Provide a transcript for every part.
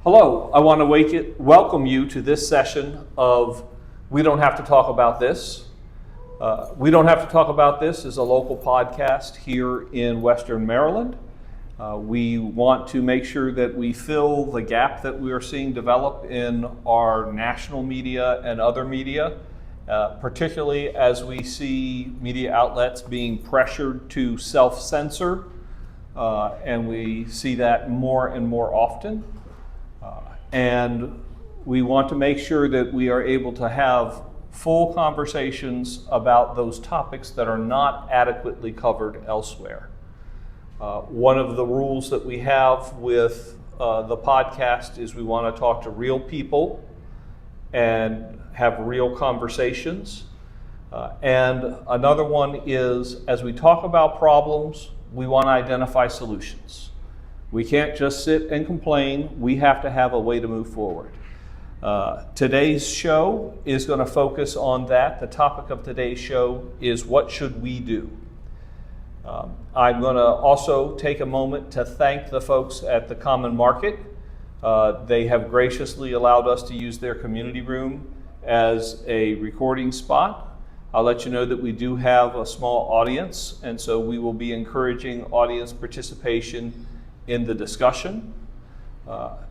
Hello, I want to welcome you to this session of We Don't Have to Talk About This. We Don't Have to Talk About This is a local podcast here in Western Maryland. We want to make sure that we fill the gap that we are seeing develop in our national media and other media, particularly as we see media outlets being pressured to self-censor, and we see that more and more often. And we want to make sure that we are able to have full conversations about those topics that are not adequately covered elsewhere. One of the rules that we have with the podcast is we want to talk to real people and have real conversations. And another one is, as we talk about problems, we want to identify solutions. We can't just sit and complain. We have to have a way to move forward. Today's show is going to focus on that. The topic of today's show is what should we do? I'm going to also take a moment to thank the folks at the Common Market. They have graciously allowed us to use their community room as a recording spot. I'll let you know that we do have a small audience, and so we will be encouraging audience participation in the discussion.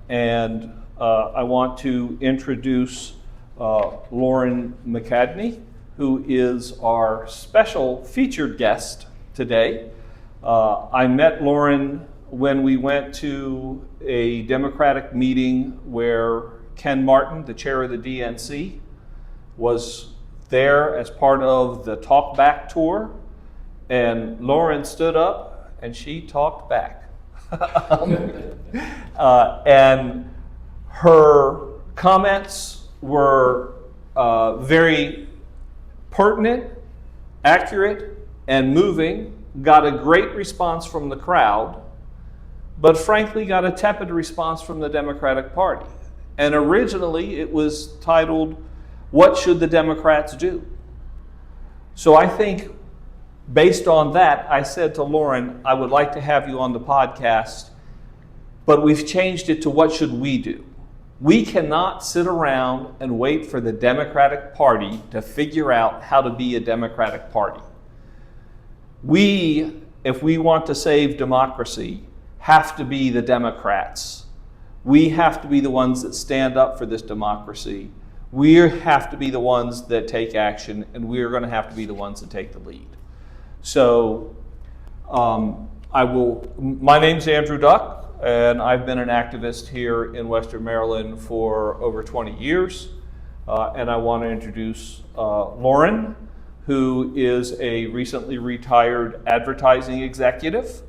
And I want to introduce Lauren McCadney, who is our special featured guest today. I met Lauren when we went to a Democratic meeting where Ken Martin, the chair of the DNC, was there as part of the Talk Back tour, and Lauren stood up and she talked back. And her comments were very pertinent, accurate, and moving, got a great response from the crowd, but frankly got a tepid response from the Democratic Party. And originally it was titled, "What Should the Democrats Do?" So I think based on that, I said to Lauren, I would like to have you on the podcast, but we've changed it to what should we do? We cannot sit around and wait for the Democratic Party to figure out how to be a Democratic Party. We, if we want to save democracy, have to be the Democrats. We have to be the ones that stand up for this democracy. We have to be the ones that take action, and we are going to have to be the ones that take the lead. So my name's Andrew Duck, and I've been an activist here in Western Maryland for over 20 years. And I want to introduce Lauren, who is a recently retired advertising executive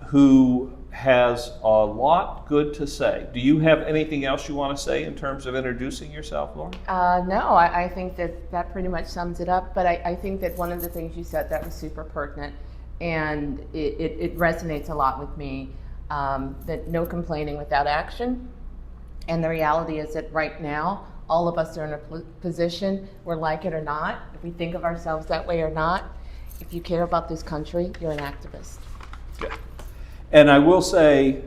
who has a lot good to say. Do you have anything else you want to say in terms of introducing yourself, Lauren? No, I think that pretty much sums it up, but I think that one of the things you said that was super pertinent, and it resonates a lot with me, that no complaining without action. And the reality is that right now, all of us are in a position where, like it or not, if we think of ourselves that way or not, if you care about this country, you're an activist. Yeah. And I will say,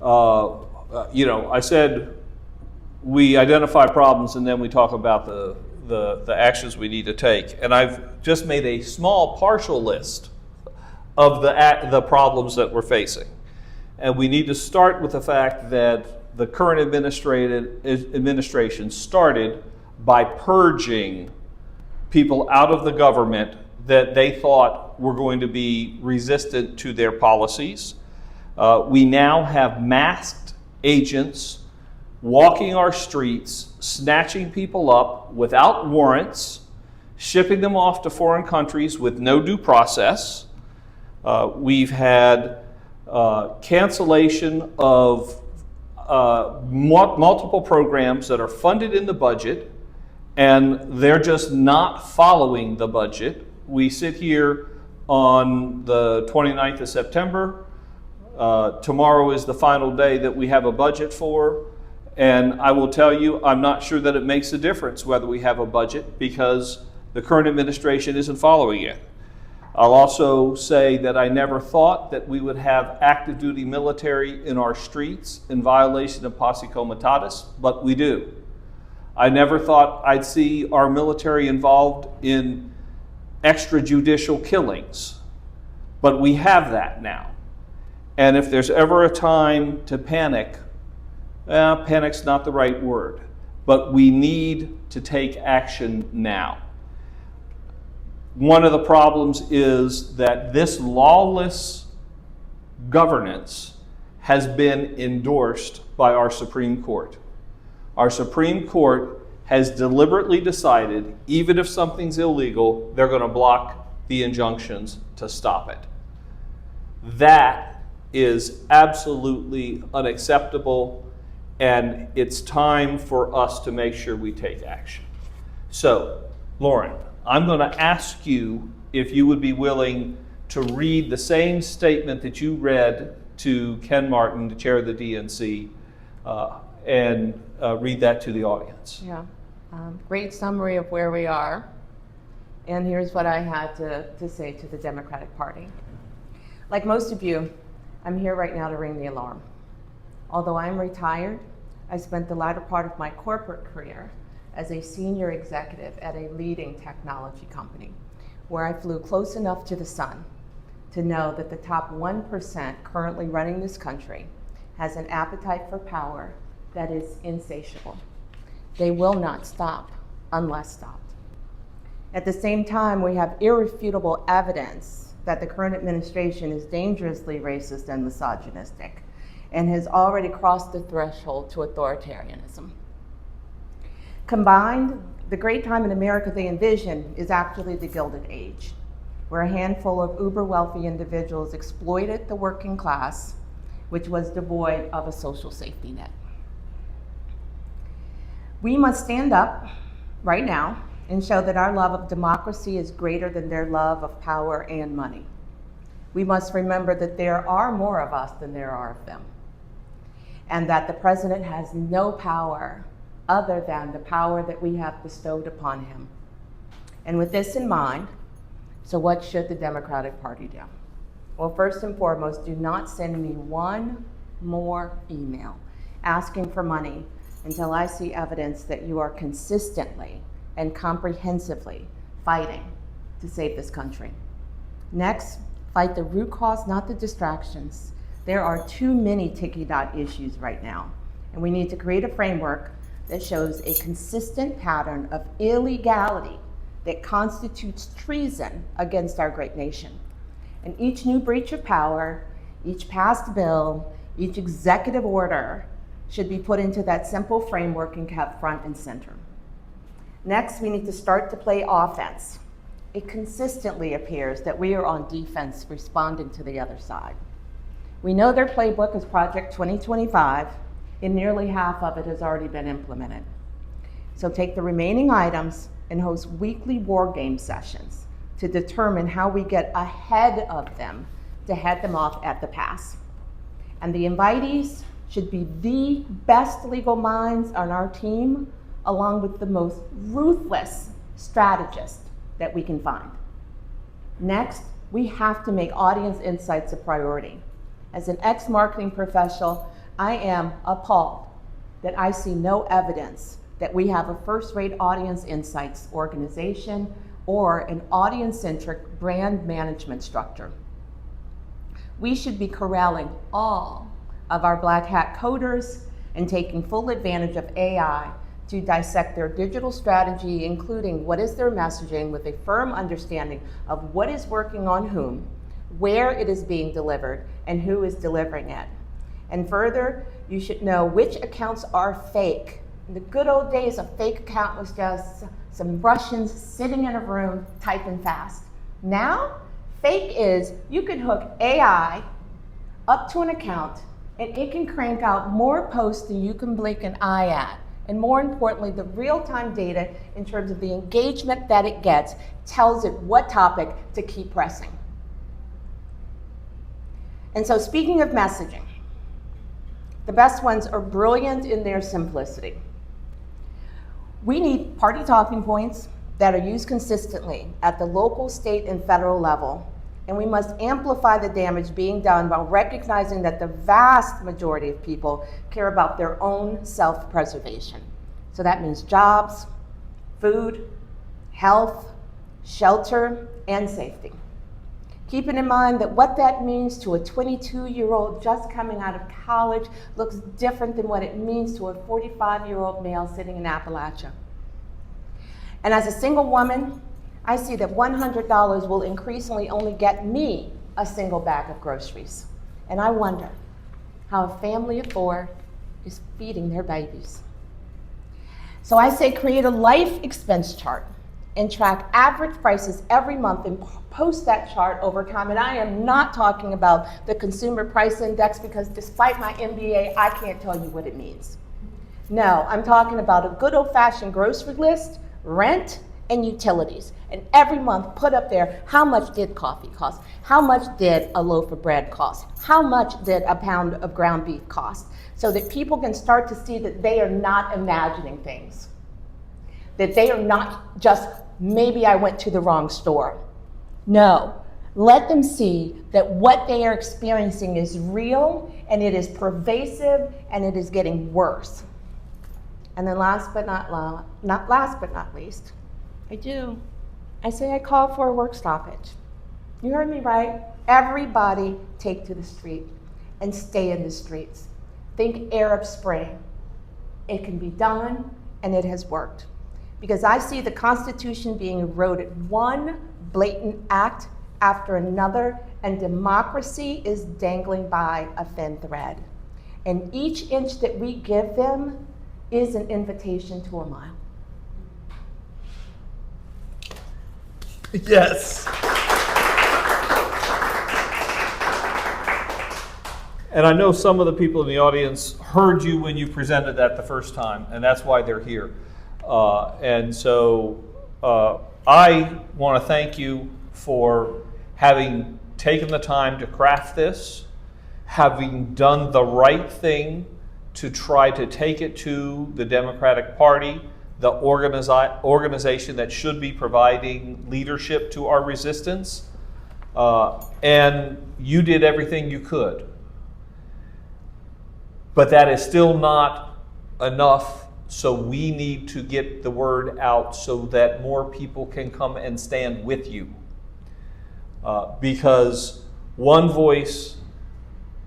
I said we identify problems and then we talk about the actions we need to take. And I've just made a small partial list of the problems that we're facing. And we need to start with the fact that the current administration started by purging people out of the government that they thought were going to be resistant to their policies. We now have masked agents walking our streets, snatching people up without warrants, shipping them off to foreign countries with no due process. We've had cancellation of multiple programs that are funded in the budget, and they're just not following the budget. We sit here on the 29th of September. Tomorrow is the final day that we have a budget for, and I will tell you, I'm not sure that it makes a difference whether we have a budget because the current administration isn't following it. I'll also say that I never thought that we would have active duty military in our streets in violation of posse comitatus, but we do. I never thought I'd see our military involved in extrajudicial killings, but we have that now. And if there's ever a time to panic, panic's not the right word, but we need to take action now. One of the problems is that this lawless governance has been endorsed by our Supreme Court. Our Supreme Court has deliberately decided, even if something's illegal, they're going to block the injunctions to stop it. That is absolutely unacceptable, and it's time for us to make sure we take action. So, Lauren, I'm going to ask you if you would be willing to read the same statement that you read to Ken Martin, the chair of the DNC, and read that to the audience. Yeah, great summary of where we are. And here's what I had to say to the Democratic Party. Like most of you, I'm here right now to ring the alarm. Although I'm retired, I spent the latter part of my corporate career as a senior executive at a leading technology company, where I flew close enough to the sun to know that the top 1% currently running this country has an appetite for power that is insatiable. They will not stop unless stopped. At the same time, we have irrefutable evidence that the current administration is dangerously racist and misogynistic and has already crossed the threshold to authoritarianism. Combined, the great time in America they envision is actually the Gilded Age, where a handful of uber-wealthy individuals exploited the working class, which was devoid of a social safety net. We must stand up right now and show that our love of democracy is greater than their love of power and money. We must remember that there are more of us than there are of them, and that the president has no power other than the power that we have bestowed upon him. And with this in mind, so what should the Democratic Party do? Well, first and foremost, do not send me one more email asking for money until I see evidence that you are consistently and comprehensively fighting to save this country. Next, fight the root cause, not the distractions. There are too many ticky dot issues right now, and we need to create a framework that shows a consistent pattern of illegality that constitutes treason against our great nation. And each new breach of power, each passed bill, each executive order should be put into that simple framework and kept front and center. Next, we need to start to play offense. It consistently appears that we are on defense responding to the other side. We know their playbook is Project 2025, and nearly half of it has already been implemented. So take the remaining items and host weekly war game sessions to determine how we get ahead of them to head them off at the pass. And the invitees should be the best legal minds on our team, along with the most ruthless strategists that we can find. Next, we have to make audience insights a priority. As an ex-marketing professional, I am appalled that I see no evidence that we have a first-rate audience insights organization or an audience-centric brand management structure. We should be corralling all of our black hat coders and taking full advantage of AI to dissect their digital strategy, including what is their messaging, with a firm understanding of what is working on whom, where it is being delivered, and who is delivering it. And further, you should know which accounts are fake. In the good old days, a fake account was just some Russians sitting in a room typing fast. Now, fake is you can hook AI up to an account and it can crank out more posts than you can blink an eye at. And more importantly, the real-time data in terms of the engagement that it gets tells it what topic to keep pressing. And so speaking of messaging, the best ones are brilliant in their simplicity. We need party talking points that are used consistently at the local, state, and federal level. And we must amplify the damage being done while recognizing that the vast majority of people care about their own self-preservation. So that means jobs, food, health, shelter, and safety. Keeping in mind that what that means to a 22-year-old just coming out of college looks different than what it means to a 45-year-old male sitting in Appalachia. And as a single woman, I see that $100 will increasingly only get me a single bag of groceries. And I wonder how a family of 4 is feeding their babies. So I say create a life expense chart and track average prices every month and post that chart over time. And I am not talking about the consumer price index, because despite my MBA, I can't tell you what it means. No, I'm talking about a good old-fashioned grocery list, rent, and utilities. And every month put up there, how much did coffee cost? How much did a loaf of bread cost? How much did a pound of ground beef cost? So that people can start to see that they are not imagining things. That they are not just, maybe I went to the wrong store. No, let them see that what they are experiencing is real, and it is pervasive, and it is getting worse. And then last but not least, I say I call for a work stoppage. You heard me right. Everybody take to the street and stay in the streets. Think Arab Spring. It can be done, and it has worked. Because I see the Constitution being eroded, one blatant act after another, and democracy is dangling by a thin thread. And each inch that we give them is an invitation to a mile. Yes. And I know some of the people in the audience heard you when you presented that the first time, and that's why they're here. And so I want to thank you for having taken the time to craft this, having done the right thing to try to take it to the Democratic Party, the organization that should be providing leadership to our resistance, and you did everything you could. But that is still not enough, so we need to get the word out so that more people can come and stand with you. Because one voice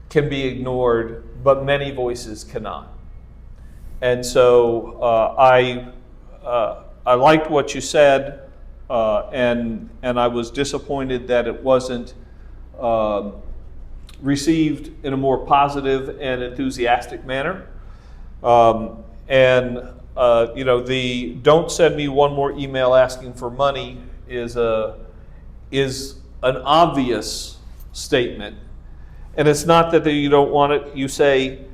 can be ignored, but many voices cannot. And so I liked what you said, and I was disappointed that it wasn't received in a more positive and enthusiastic manner. The don't send me one more email asking for money is an obvious statement. And it's not that you don't want it. You say,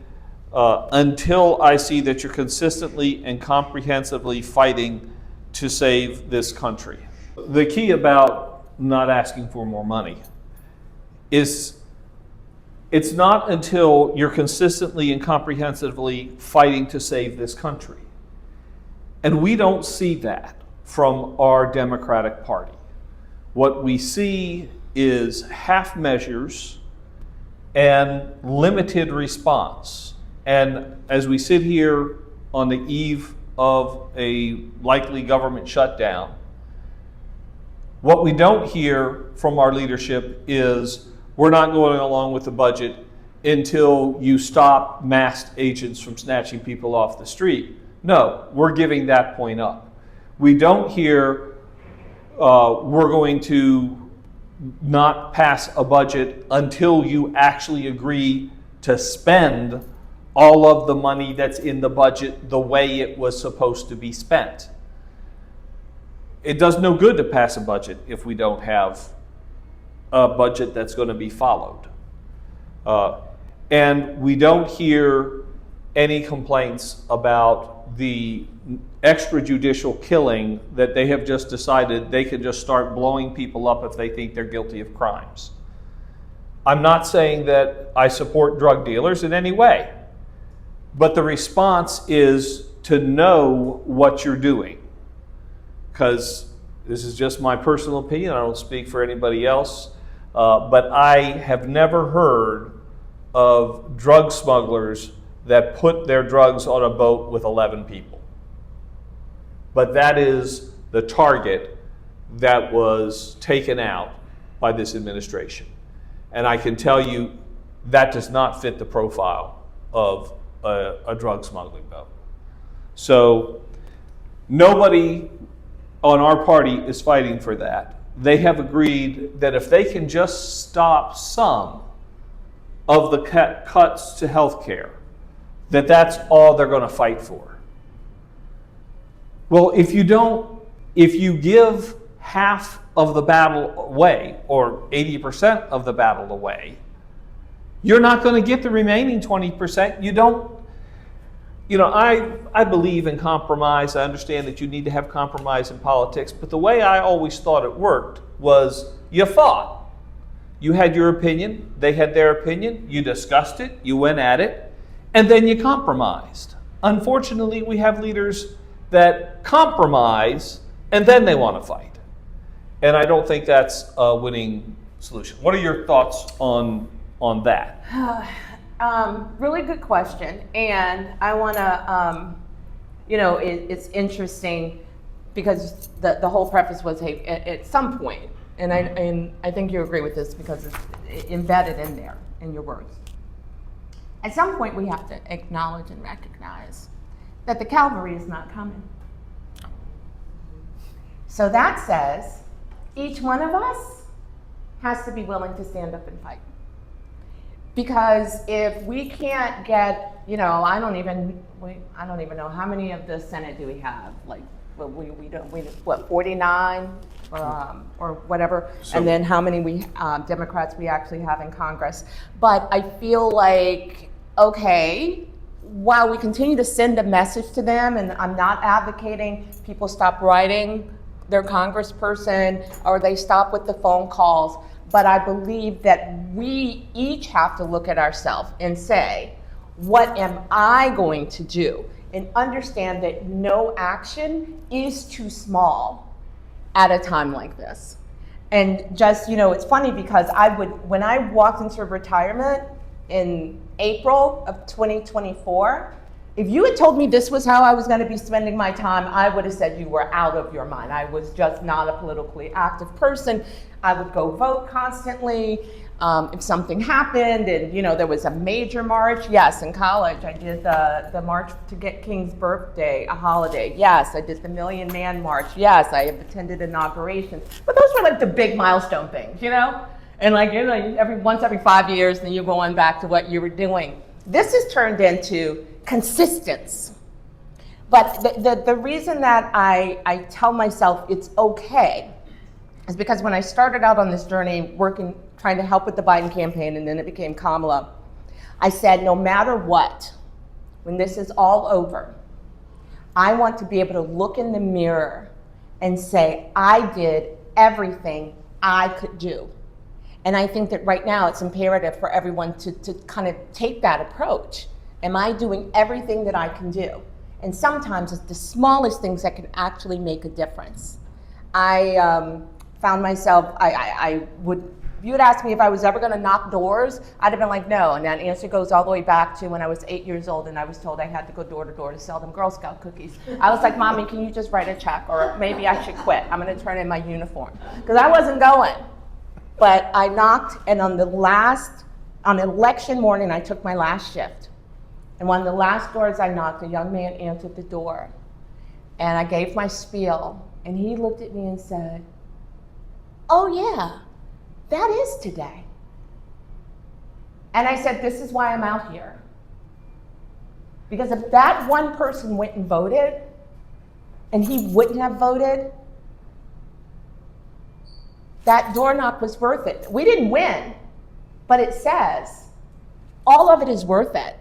until I see that you're consistently and comprehensively fighting to save this country. The key about not asking for more money is it's not until you're consistently and comprehensively fighting to save this country. And we don't see that from our Democratic Party. What we see is half measures and limited response. And as we sit here on the eve of a likely government shutdown, what we don't hear from our leadership is, we're not going along with the budget until you stop masked agents from snatching people off the street. No, we're giving that point up. We don't hear, we're going to not pass a budget until you actually agree to spend all of the money that's in the budget the way it was supposed to be spent. It does no good to pass a budget if we don't have a budget that's going to be followed. And we don't hear any complaints about the extrajudicial killing that they have just decided they can just start blowing people up if they think they're guilty of crimes. I'm not saying that I support drug dealers in any way, but the response is to know what you're doing. Because this is just my personal opinion, I don't speak for anybody else, but I have never heard of drug smugglers that put their drugs on a boat with 11 people. But that is the target that was taken out by this administration. And I can tell you that does not fit the profile of a drug smuggling boat. So nobody on our party is fighting for that. They have agreed that if they can just stop some of the cuts to health care, that's all they're going to fight for. Well, if you give half of the battle away, or 80% of the battle away, you're not going to get the remaining 20%. I believe in compromise. I understand that you need to have compromise in politics, but the way I always thought it worked was you fought. You had your opinion, they had their opinion, you discussed it, you went at it, and then you compromised. Unfortunately, we have leaders that compromise and then they want to fight. And I don't think that's a winning solution. What are your thoughts on that? Really good question. And I want to, it's interesting because the whole preface was, hey, at some point, and I think you agree with this because it's embedded in there, in your words. At some point, we have to acknowledge and recognize that the cavalry is not coming. So that says each one of us has to be willing to stand up and fight. Because if we can't get, I don't even know how many of the Senate do we have? Like, what, 49 or whatever, and then how many Democrats we actually have in Congress. But I feel like, okay, while we continue to send a message to them, and I'm not advocating people stop writing their congressperson or they stop with the phone calls, but I believe that we each have to look at ourselves and say, what am I going to do? And understand that no action is too small at a time like this. And just, it's funny because when I walked into retirement in April of 2024, if you had told me this was how I was going to be spending my time, I would have said you were out of your mind. I was just not a politically active person. I would go vote constantly. If something happened and, there was a major march, yes, in college, I did the March to Get King's Birthday, a holiday. Yes, I did the Million Man March. Yes, I have attended inaugurations. But those were like the big milestone things, And once every 5 years, then you're going back to what you were doing. This has turned into consistence. But the reason that I tell myself it's okay is because when I started out on this journey trying to help with the Biden campaign, and then it became Kamala, I said, no matter what, when this is all over, I want to be able to look in the mirror and say, I did everything I could do. And I think that right now it's imperative for everyone to kind of take that approach. Am I doing everything that I can do? And sometimes it's the smallest things that can actually make a difference. I found myself, if you had asked me if I was ever going to knock doors, I'd have been like, no. And that answer goes all the way back to when I was 8 years old and I was told I had to go door to door to sell them Girl Scout cookies. I was like, Mommy, can you just write a check? Or maybe I should quit. I'm going to turn in my uniform. Because I wasn't going. But I knocked, and on election morning, I took my last shift. And one of the last doors I knocked, a young man answered the door. And I gave my spiel, and he looked at me and said, oh yeah, that is today. And I said, this is why I'm out here. Because if that one person went and voted, and he wouldn't have voted, that door knock was worth it. We didn't win, but it says all of it is worth it.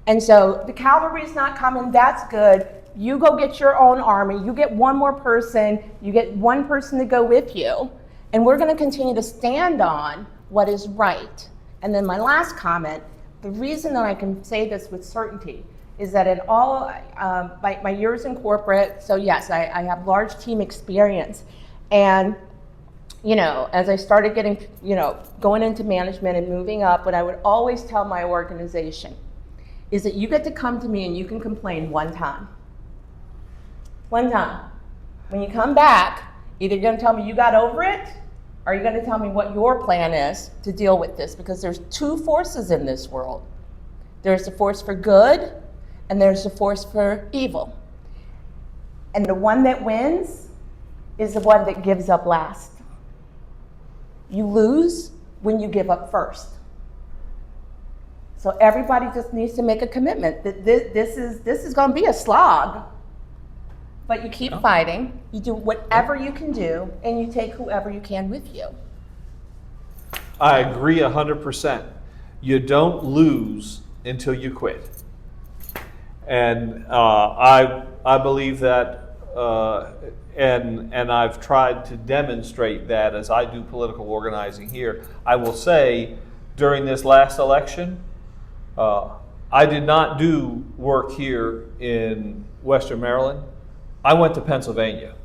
And so the cavalry's not coming, that's good. You go get your own army, you get one more person, you get one person to go with you, and we're gonna continue to stand on what is right. And then my last comment, the reason that I can say this with certainty is that in all my years in corporate, so yes, I have large team experience, And, as I started getting, going into management and moving up, what I would always tell my organization is that you get to come to me and you can complain one time. One time. When you come back, either you're going to tell me you got over it, or you're going to tell me what your plan is to deal with this, because there's two forces in this world. There's the force for good, and there's the force for evil. And the one that wins is the one that gives up last. You lose when you give up first. So everybody just needs to make a commitment that this is going to be a slog, but you keep fighting, you do whatever you can do, and you take whoever you can with you. I agree 100%. You don't lose until you quit. And I believe that, and I've tried to demonstrate that as I do political organizing here. I will say, during this last election, I did not do work here in Western Maryland. I went to Pennsylvania.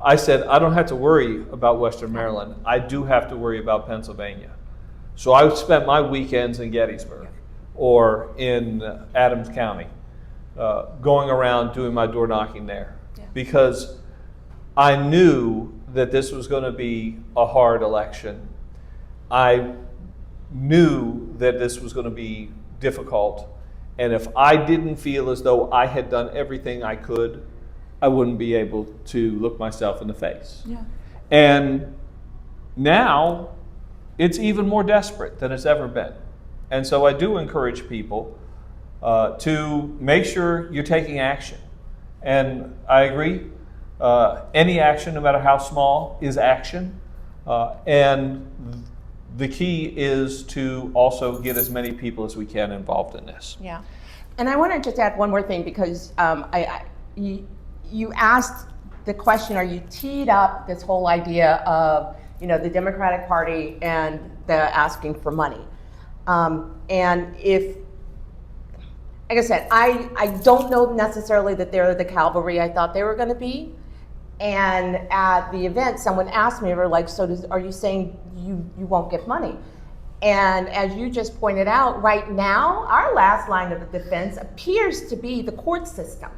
I said, I don't have to worry about Western Maryland. I do have to worry about Pennsylvania. So I spent my weekends in Gettysburg or in Adams County, going around doing my door knocking there, because I knew that this was going to be a hard election. I knew that this was going to be difficult. And if I didn't feel as though I had done everything I could, I wouldn't be able to look myself in the face. Yeah. And now it's even more desperate than it's ever been. And so I do encourage people to make sure you're taking action. And I agree, any action, no matter how small, is action. And the key is to also get as many people as we can involved in this. Yeah. And I want to just add one more thing, because you asked the question, or you teed up this whole idea of, the Democratic Party and the asking for money. And if, like I said, I don't know necessarily that they're the cavalry I thought they were going to be. And at the event, someone asked me, "We're like, so are you saying you won't get money?" And as you just pointed out, right now, our last line of the defense appears to be the court system.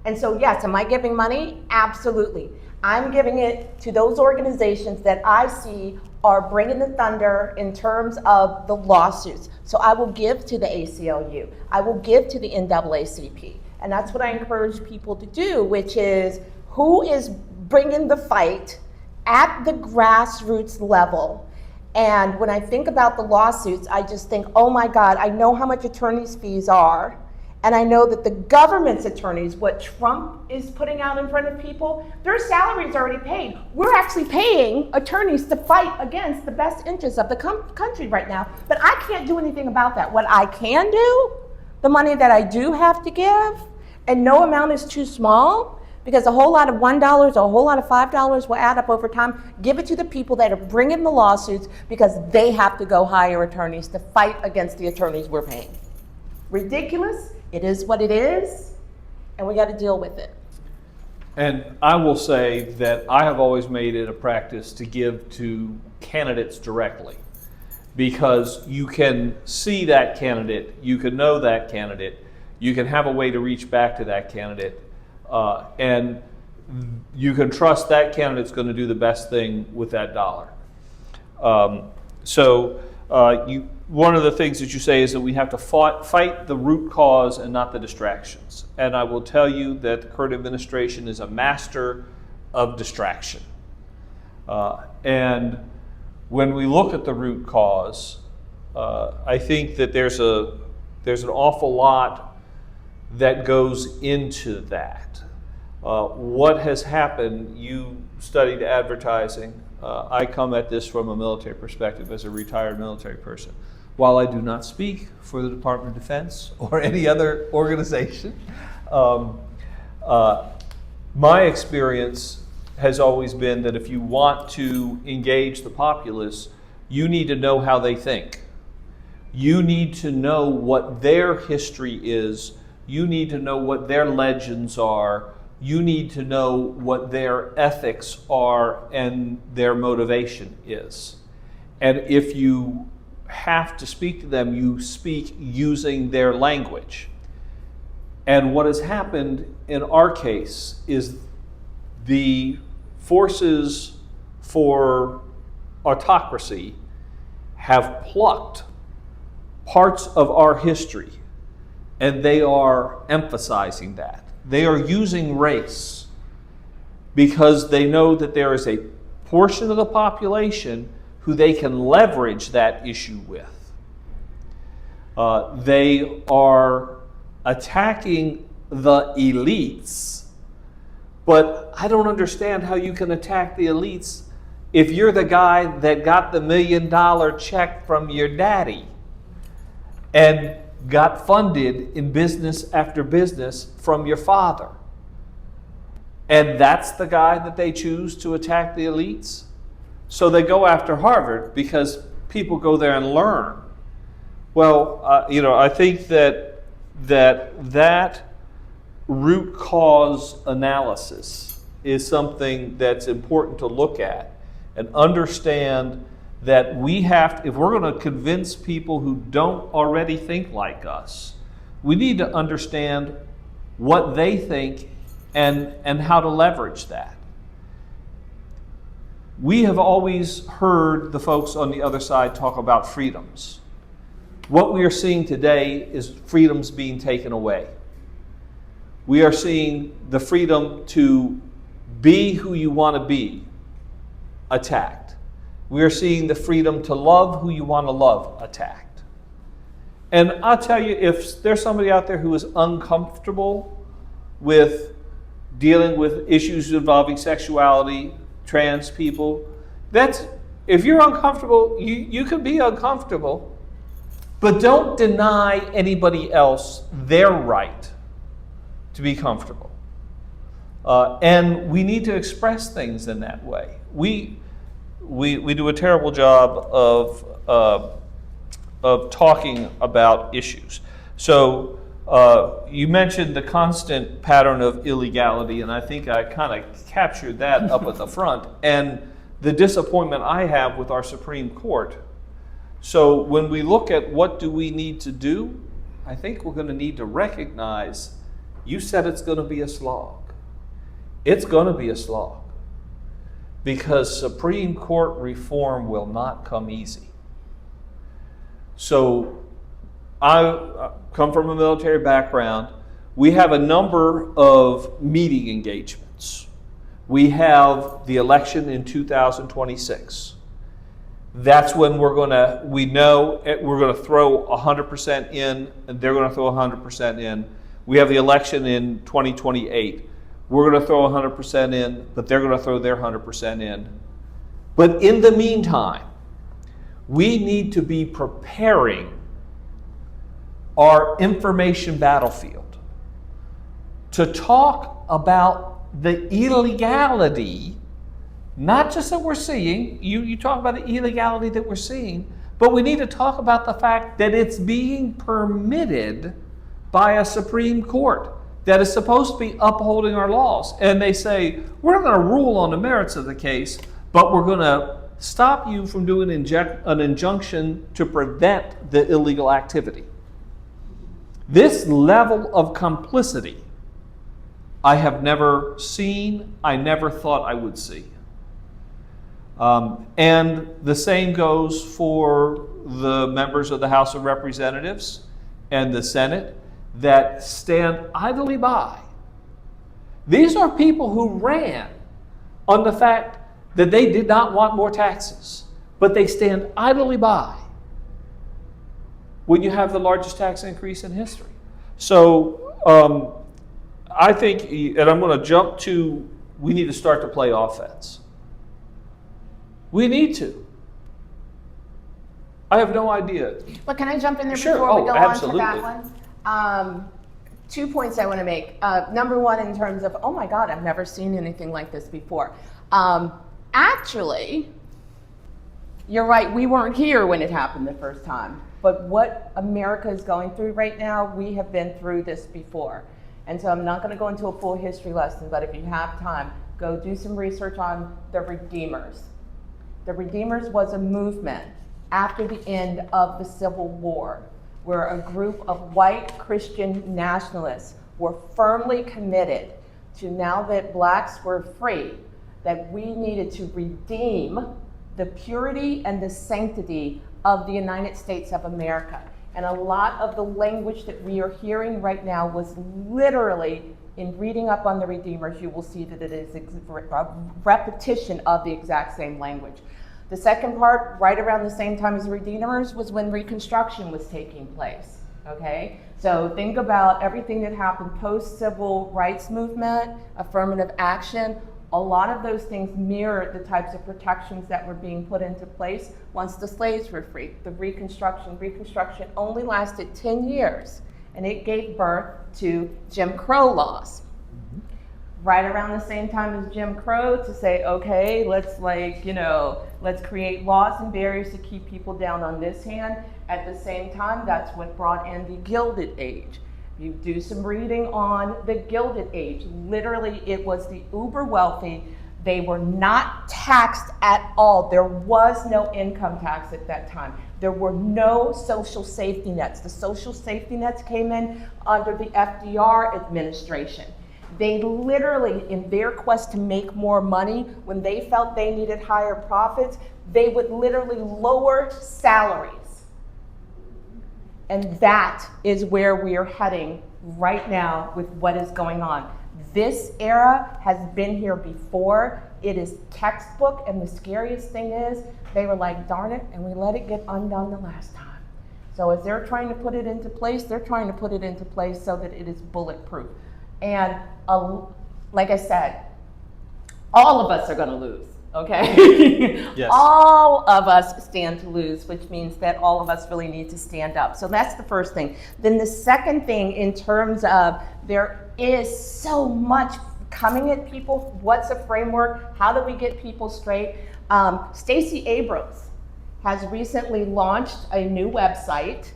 And so, yes, am I giving money? Absolutely. I'm giving it to those organizations that I see are bringing the thunder in terms of the lawsuits. So I will give to the ACLU. I will give to the NAACP. And that's what I encourage people to do, which is, who is bringing the fight at the grassroots level? And when I think about the lawsuits, I just think, oh my God, I know how much attorney's fees are. And I know that the government's attorneys, what Trump is putting out in front of people, their salaries are already paid. We're actually paying attorneys to fight against the best interests of the country right now. But I can't do anything about that. What I can do, the money that I do have to give, and no amount is too small, because a whole lot of $1 or a whole lot of $5 will add up over time. Give it to the people that are bringing the lawsuits, because they have to go hire attorneys to fight against the attorneys we're paying. Ridiculous. It is what it is, and we got to deal with it. And I will say that I have always made it a practice to give to candidates directly, because you can see that candidate, you can know that candidate, you can have a way to reach back to that candidate, and you can trust that candidate's going to do the best thing with that dollar. One of the things that you say is that we have to fight the root cause and not the distractions. And I will tell you that the current administration is a master of distraction. And when we look at the root cause, I think that there's an awful lot that goes into that. What has happened, you studied advertising. I come at this from a military perspective as a retired military person. While I do not speak for the Department of Defense or any other organization, my experience has always been that if you want to engage the populace, you need to know how they think. You need to know what their history is. You need to know what their legends are. you need to know what their ethics are and their motivation is. And if you have to speak to them, you speak using their language. And what has happened in our case is the forces for autocracy have plucked parts of our history, and they are emphasizing that. They are using race because they know that there is a portion of the population who they can leverage that issue with. They are attacking the elites, but I don't understand how you can attack the elites if you're the guy that got the $1 million check from your daddy and got funded in business after business from your father. And that's the guy that they choose to attack the elites. So they go after Harvard because people go there and learn. Well, I think that root cause analysis is something that's important to look at and understand that we have, if we're going to convince people who don't already think like us, we need to understand what they think and how to leverage that. We have always heard the folks on the other side talk about freedoms. What we are seeing today is freedoms being taken away. We are seeing the freedom to be who you want to be attacked. We are seeing the freedom to love who you want to love attacked. And I'll tell you, if there's somebody out there who is uncomfortable with dealing with issues involving sexuality, trans people, if you're uncomfortable, you can be uncomfortable, but don't deny anybody else their right to be comfortable. And we need to express things in that way. We do a terrible job of talking about issues. So you mentioned the constant pattern of illegality, and I think I kind of captured that up at the front, and the disappointment I have with our Supreme Court. So when we look at what do we need to do, I think we're going to need to recognize, you said it's going to be a slog. It's going to be a slog. Because Supreme Court reform will not come easy. So I come from a military background. We have a number of meeting engagements. We have the election in 2026. That's when we know we're going to throw 100% in, and they're going to throw 100% in. We have the election in 2028. We're going to throw 100% in, but they're going to throw their 100% in. But in the meantime, we need to be preparing our information battlefield to talk about the illegality, not just that we're seeing, you talk about the illegality that we're seeing, but we need to talk about the fact that it's being permitted by a Supreme Court that is supposed to be upholding our laws. And they say, we're not going to rule on the merits of the case, but we're going to stop you from doing an injunction to prevent the illegal activity. This level of complicity I have never seen, I never thought I would see. And the same goes for the members of the House of Representatives and the Senate that stand idly by. These are people who ran on the fact that they did not want more taxes, but they stand idly by when you have the largest tax increase in history. So I think, and I'm going to jump to, we need to start to play offense. We need to. I have no idea. But can I jump in there Sure. before we go Absolutely. on to that one? 2 points I want to make. Number one, in terms of, oh my God, I've never seen anything like this before. Actually, you're right, we weren't here when it happened the first time. But what America is going through right now, we have been through this before. And so I'm not going to go into a full history lesson, but if you have time, go do some research on the Redeemers. The Redeemers was a movement after the end of the Civil War, where a group of white Christian nationalists were firmly committed to, now that blacks were free, that we needed to redeem the purity and the sanctity of the United States of America. And a lot of the language that we are hearing right now was literally, in reading up on the Redeemers, you will see that it is a repetition of the exact same language. The second part, right around the same time as the Redeemers, was when Reconstruction was taking place, okay? So think about everything that happened post-civil rights movement, affirmative action. A lot of those things mirrored the types of protections that were being put into place once the slaves were free. The Reconstruction only lasted 10 years, and it gave birth to Jim Crow laws. Right around the same time as Jim Crow, to say, okay, let's create laws and barriers to keep people down on this hand. At the same time, that's what brought in the Gilded Age. You do some reading on the Gilded Age. Literally, it was the uber wealthy. They were not taxed at all. There was no income tax at that time. There were no social safety nets. The social safety nets came in under the FDR administration. They literally, in their quest to make more money, when they felt they needed higher profits, they would literally lower salaries. And that is where we are heading right now with what is going on. This era has been here before. It is textbook, and the scariest thing is they were like, darn it, and we let it get undone the last time. So as they're trying to put it into place, they're trying to put it into place so that it is bulletproof. And like I said, all of us are going to lose, okay? Yes. All of us stand to lose, which means that all of us really need to stand up. So that's the first thing. Then the second thing, in terms of, there is so much coming at people. What's a framework? How do we get people straight? Stacey Abrams has recently launched a new website.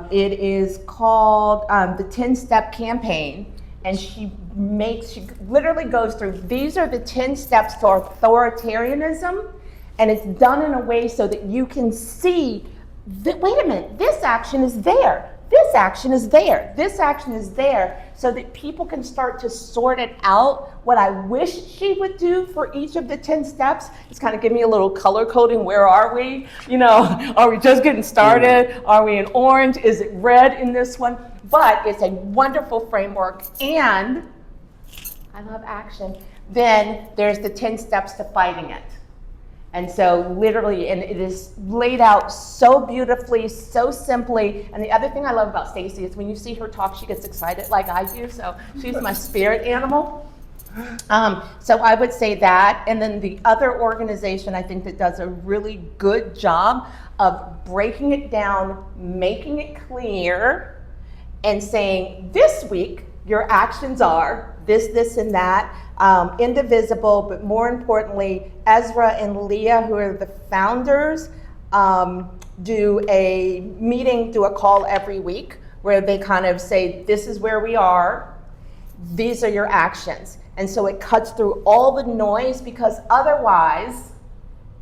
It is called the 10-Step Campaign. And she literally goes through, these are the 10 steps to authoritarianism, and it's done in a way so that you can see that, wait a minute, this action is there, this action is there, this action is there, so that people can start to sort it out. What I wish she would do for each of the 10 steps is kind of give me a little color coding. Where are we? Are we just getting started? Are we in orange? Is it red in this one? But it's a wonderful framework, and I love action. Then there's the 10 steps to fighting it. And so literally, and it is laid out so beautifully, so simply. And the other thing I love about Stacey is when you see her talk, she gets excited like I do. So she's my spirit animal. So I would say that. And then the other organization I think that does a really good job of breaking it down, making it clear, and saying, this week, your actions are this, this, and that, indivisible, but more importantly, Ezra and Leah, who are the founders, do a call every week where they kind of say, this is where we are, these are your actions. And so it cuts through all the noise, because otherwise,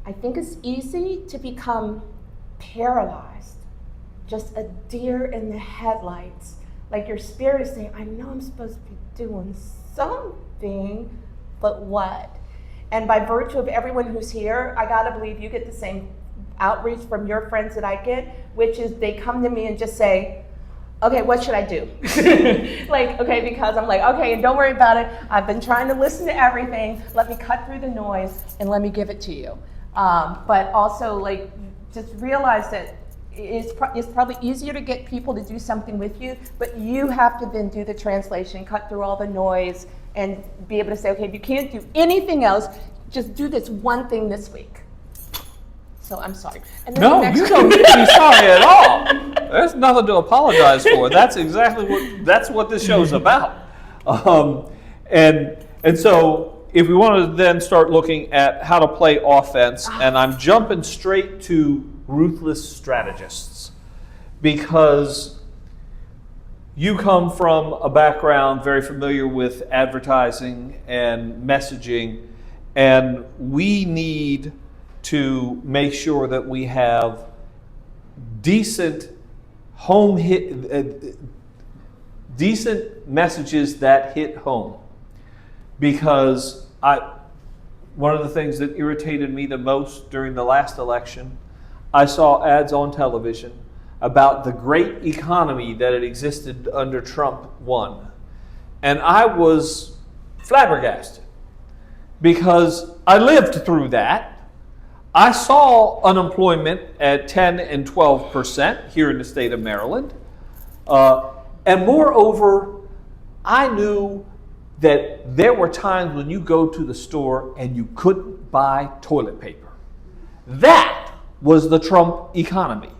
I think it's easy to become paralyzed. Just a deer in the headlights. Like your spirit is saying, I know I'm supposed to be doing something, but what? And by virtue of everyone who's here, I gotta believe you get the same outreach from your friends that I get, which is they come to me and just say, okay, what should I do? Because I'm like, okay, and don't worry about it. I've been trying to listen to everything. Let me cut through the noise and let me give it to you. But also, just realize that it's probably easier to get people to do something with you, but you have to then do the translation, cut through all the noise, and be able to say, okay, if you can't do anything else, just do this one thing this week. So I'm sorry. And then No, you don't need to be sorry at all. There's nothing to apologize for. That's exactly what this show's about. And so if we want to then start looking at how to play offense, and I'm jumping straight to ruthless strategists, because you come from a background very familiar with advertising and messaging, and we need to make sure that we have decent decent messages that hit home. Because one of the things that irritated me the most during the last election, I saw ads on television about the great economy that had existed under Trump 1. And I was flabbergasted because I lived through that. I saw unemployment at 10 and 12% here in the state of Maryland. And moreover, I knew that there were times when you go to the store and you couldn't buy toilet paper. That was the Trump economy.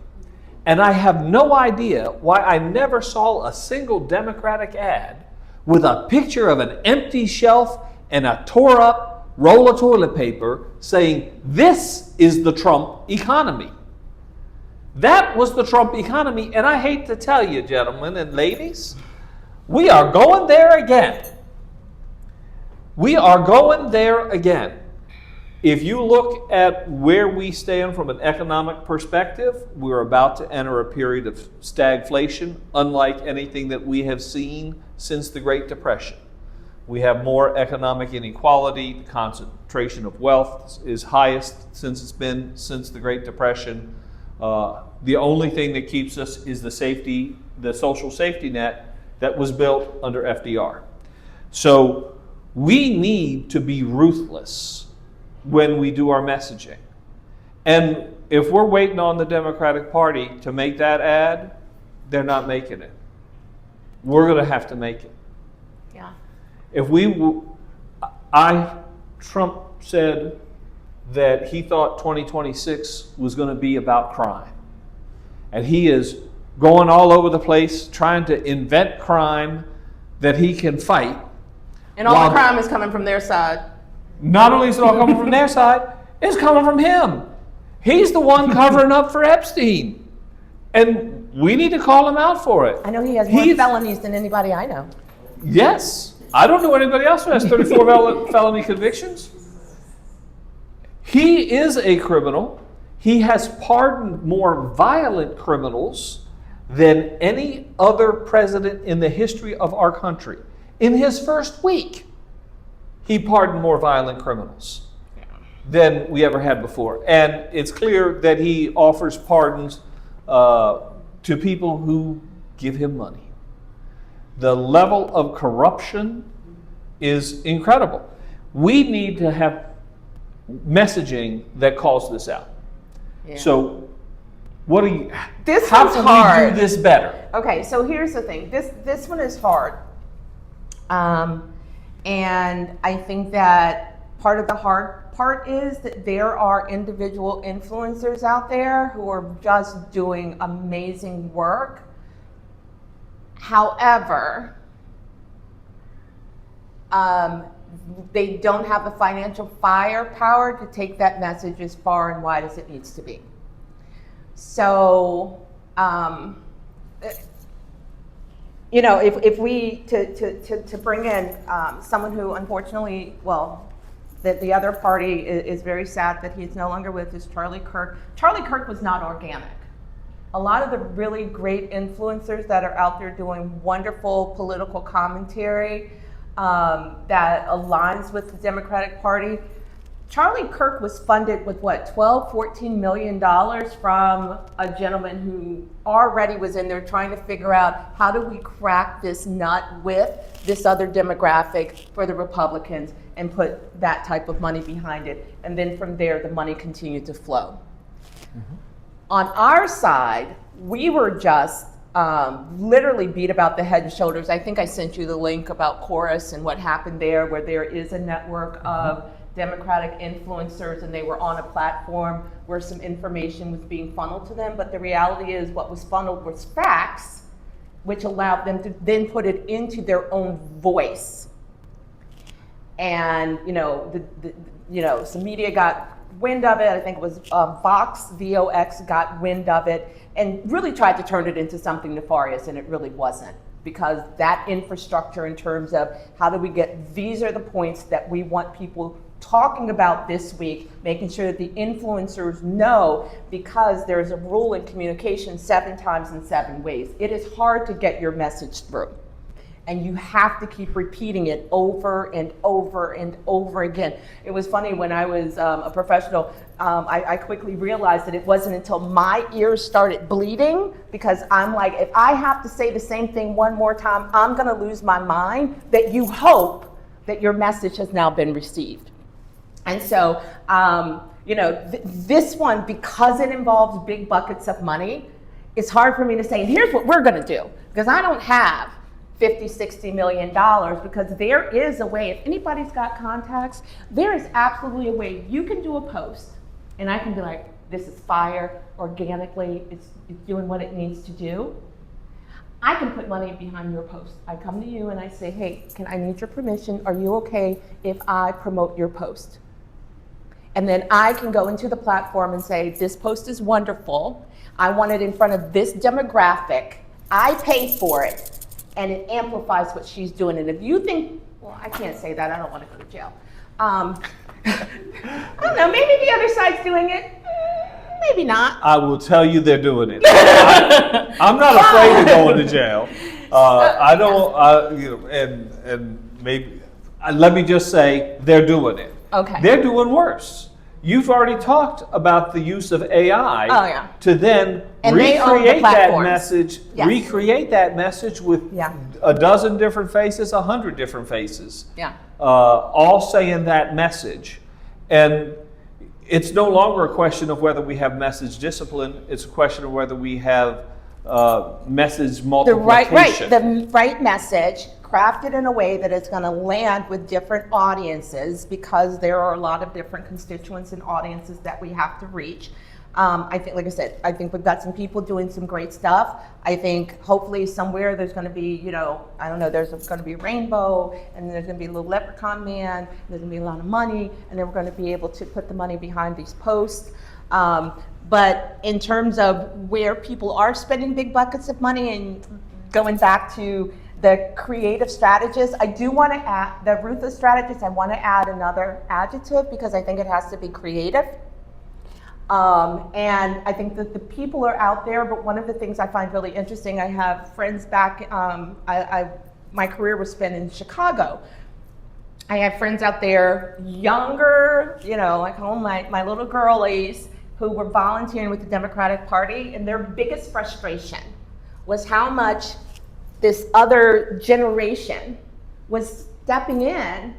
And I have no idea why I never saw a single Democratic ad with a picture of an empty shelf and a tore up roll of toilet paper saying, this is the Trump economy. That was the Trump economy, and I hate to tell you, gentlemen and ladies, we are going there again. We are going there again. If you look at where we stand from an economic perspective, we're about to enter a period of stagflation, unlike anything that we have seen since the Great Depression. We have more economic inequality. Concentration of wealth is highest since it's been since the Great Depression. The only thing that keeps us is the social safety net that was built under FDR. So we need to be ruthless when we do our messaging. And if we're waiting on the Democratic Party to make that ad, they're not making it. We're going to have to make it. Yeah. Trump said that he thought 2026 was going to be about crime. And he is going all over the place trying to invent crime that he can fight. And all the crime is coming from their side. Not only is it all coming from their side, it's coming from him. He's the one covering up for Epstein. And we need to call him out for it. I know he has more felonies than anybody I know. Yes. I don't know anybody else who has 34 felony convictions. He is a criminal. He has pardoned more violent criminals than any other president in the history of our country. In his first week, he pardoned more violent criminals than we ever had before. And it's clear that he offers pardons to people who give him money. The level of corruption is incredible. We need to have messaging that calls this out. Yeah. So how can we do this better? Okay, so here's the thing. This one is hard. And I think that part of the hard part is that there are individual influencers out there who are just doing amazing work. However, they don't have the financial firepower to take that message as far and wide as it needs to be. So, if we to bring in someone who unfortunately, that the other party is very sad that he's no longer with, is Charlie Kirk. Charlie Kirk was not organic. A lot of the really great influencers that are out there doing wonderful political commentary that aligns with the Democratic Party. Charlie Kirk was funded with $14 million from a gentleman who already was in there trying to figure out how do we crack this nut with this other demographic for the Republicans and put that type of money behind it. And then from there, the money continued to flow. Mm-hmm. On our side, we were just literally beat about the head and shoulders. I think I sent you the link about Chorus and what happened there, where there is a network of Democratic influencers, and they were on a platform where some information was being funneled to them. But the reality is what was funneled was facts, which allowed them to then put it into their own voice. And, some media got wind of it. I think it was Vox, VOX got wind of it and really tried to turn it into something nefarious, and it really wasn't. because that infrastructure in terms of how do we get, these are the points that we want people talking about this week, making sure that the influencers know, because there's a rule in communication 7 times in 7 ways. It is hard to get your message through. And you have to keep repeating it over and over and over again. It was funny when I was a professional, I quickly realized that it wasn't until my ears started bleeding, because I'm like, if I have to say the same thing one more time, I'm gonna lose my mind, that you hope that your message has now been received. And so, this one, because it involves big buckets of money, it's hard for me to say, and here's what we're gonna do, because I don't have $50-60 million, because there is a way, if anybody's got contacts, there is absolutely a way you can do a post and I can be like, this is fire, organically, it's doing what it needs to do. I can put money behind your post. I come to you and I say, hey, I need your permission? Are you okay if I promote your post? And then I can go into the platform and say, this post is wonderful. I want it in front of this demographic. I paid for it. And it amplifies what she's doing. And if you think, well, I can't say that, I don't want to go to jail. I don't know, maybe the other side's doing it, maybe not. I will tell you they're doing it. I'm not afraid of going to jail. I don't, and maybe, let me just say, they're doing it. Okay. They're doing worse. You've already talked about the use of AI to then recreate that message, recreate that message with a dozen different faces, 100 different faces, all saying that message. And it's no longer a question of whether we have message discipline, it's a question of whether we have message multiplication. The right message, crafted in a way that it's going to land with different audiences, because there are a lot of different constituents and audiences that we have to reach. I think, like I said, I think we've got some people doing some great stuff. I think hopefully somewhere there's going to be, I don't know, there's going to be a rainbow, and there's going to be a little leprechaun man, there's going to be a lot of money, and then we're going to be able to put the money behind these posts. But in terms of where people are spending big buckets of money, and going back to the creative strategists, I do want to add, the ruthless strategists, I want to add another adjective, because I think it has to be creative. And I think that the people are out there, but one of the things I find really interesting, I have friends back, my career was spent in Chicago. I have friends out there, younger, I call them my little girlies, who were volunteering with the Democratic Party, and their biggest frustration was how much this other generation was stepping in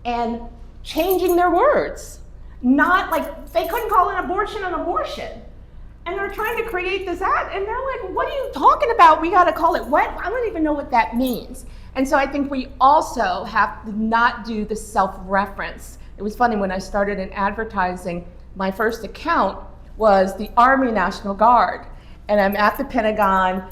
and changing their words. Not like, they couldn't call an abortion. And they're trying to create this ad, and they're like, what are you talking about? We gotta call it what? I don't even know what that means. And so I think we also have to not do the self-reference. It was funny, when I started in advertising, my first account was the Army National Guard. And I'm at the Pentagon,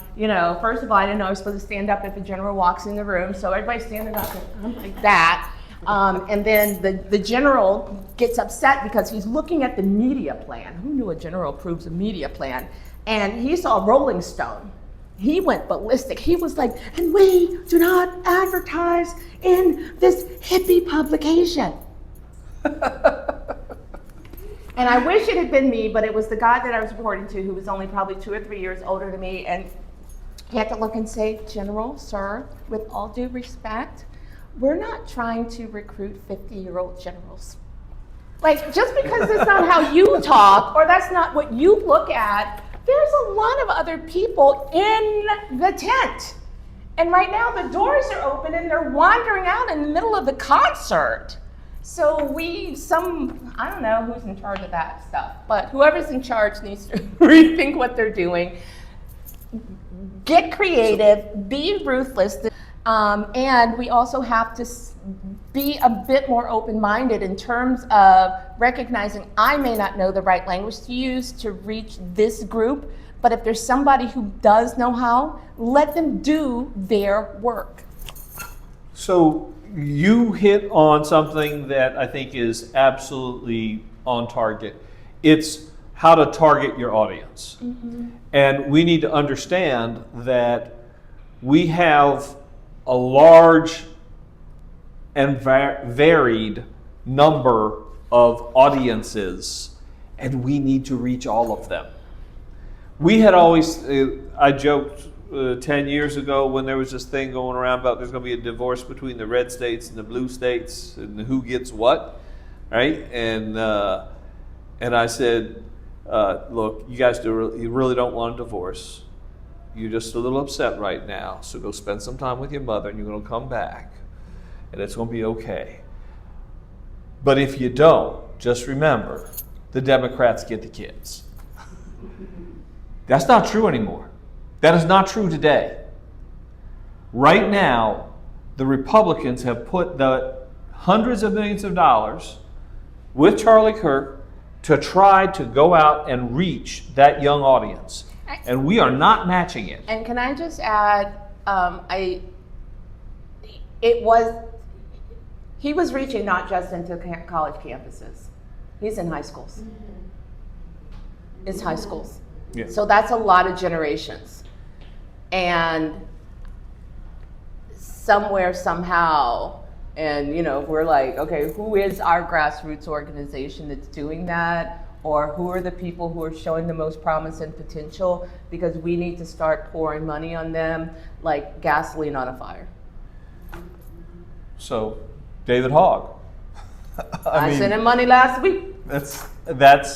first of all, I didn't know I was supposed to stand up if a general walks in the room, so everybody's standing up and I'm like that. And then the general gets upset because he's looking at the media plan. Who knew a general approves a media plan? And he saw Rolling Stone. He went ballistic. He was like, and we do not advertise in this hippie publication. And I wish it had been me, but it was the guy that I was reporting to, who was only probably 2 or 3 years older than me, and he had to look and say, General, sir, with all due respect, we're not trying to recruit 50-year-old generals. Like, just because that's not how you talk, or that's not what you look at, there's a lot of other people in the tent. And right now the doors are open and they're wandering out in the middle of the concert. So I don't know who's in charge of that stuff, but whoever's in charge needs to rethink what they're doing. Get creative, be ruthless, and we also have to be a bit more open-minded in terms of recognizing I may not know the right language to use to reach this group, but if there's somebody who does know how, let them do their work. So you hit on something that I think is absolutely on target. It's how to target your audience. Mm-hmm. And we need to understand that we have a large and varied number of audiences, and we need to reach all of them. We had always, I joked 10 years ago when there was this thing going around about there's going to be a divorce between the red states and the blue states and who gets what, right? And I said, look, you guys you really don't want a divorce. You're just a little upset right now, so go spend some time with your mother and you're going to come back and it's going to be okay. But if you don't, just remember, the Democrats get the kids. That's not true anymore. That is not true today. Right now, the Republicans have put the hundreds of millions of dollars with Charlie Kirk to try to go out and reach that young audience. And we are not matching it. And can I just add, he was reaching not just into college campuses. He's in high schools. It's high schools. Yeah. So that's a lot of generations. And somewhere, somehow, and we're like, okay, who is our grassroots organization that's doing that? Or who are the people who are showing the most promise and potential? Because we need to start pouring money on them like gasoline on a fire. So, David Hogg. I sent him money last week. That's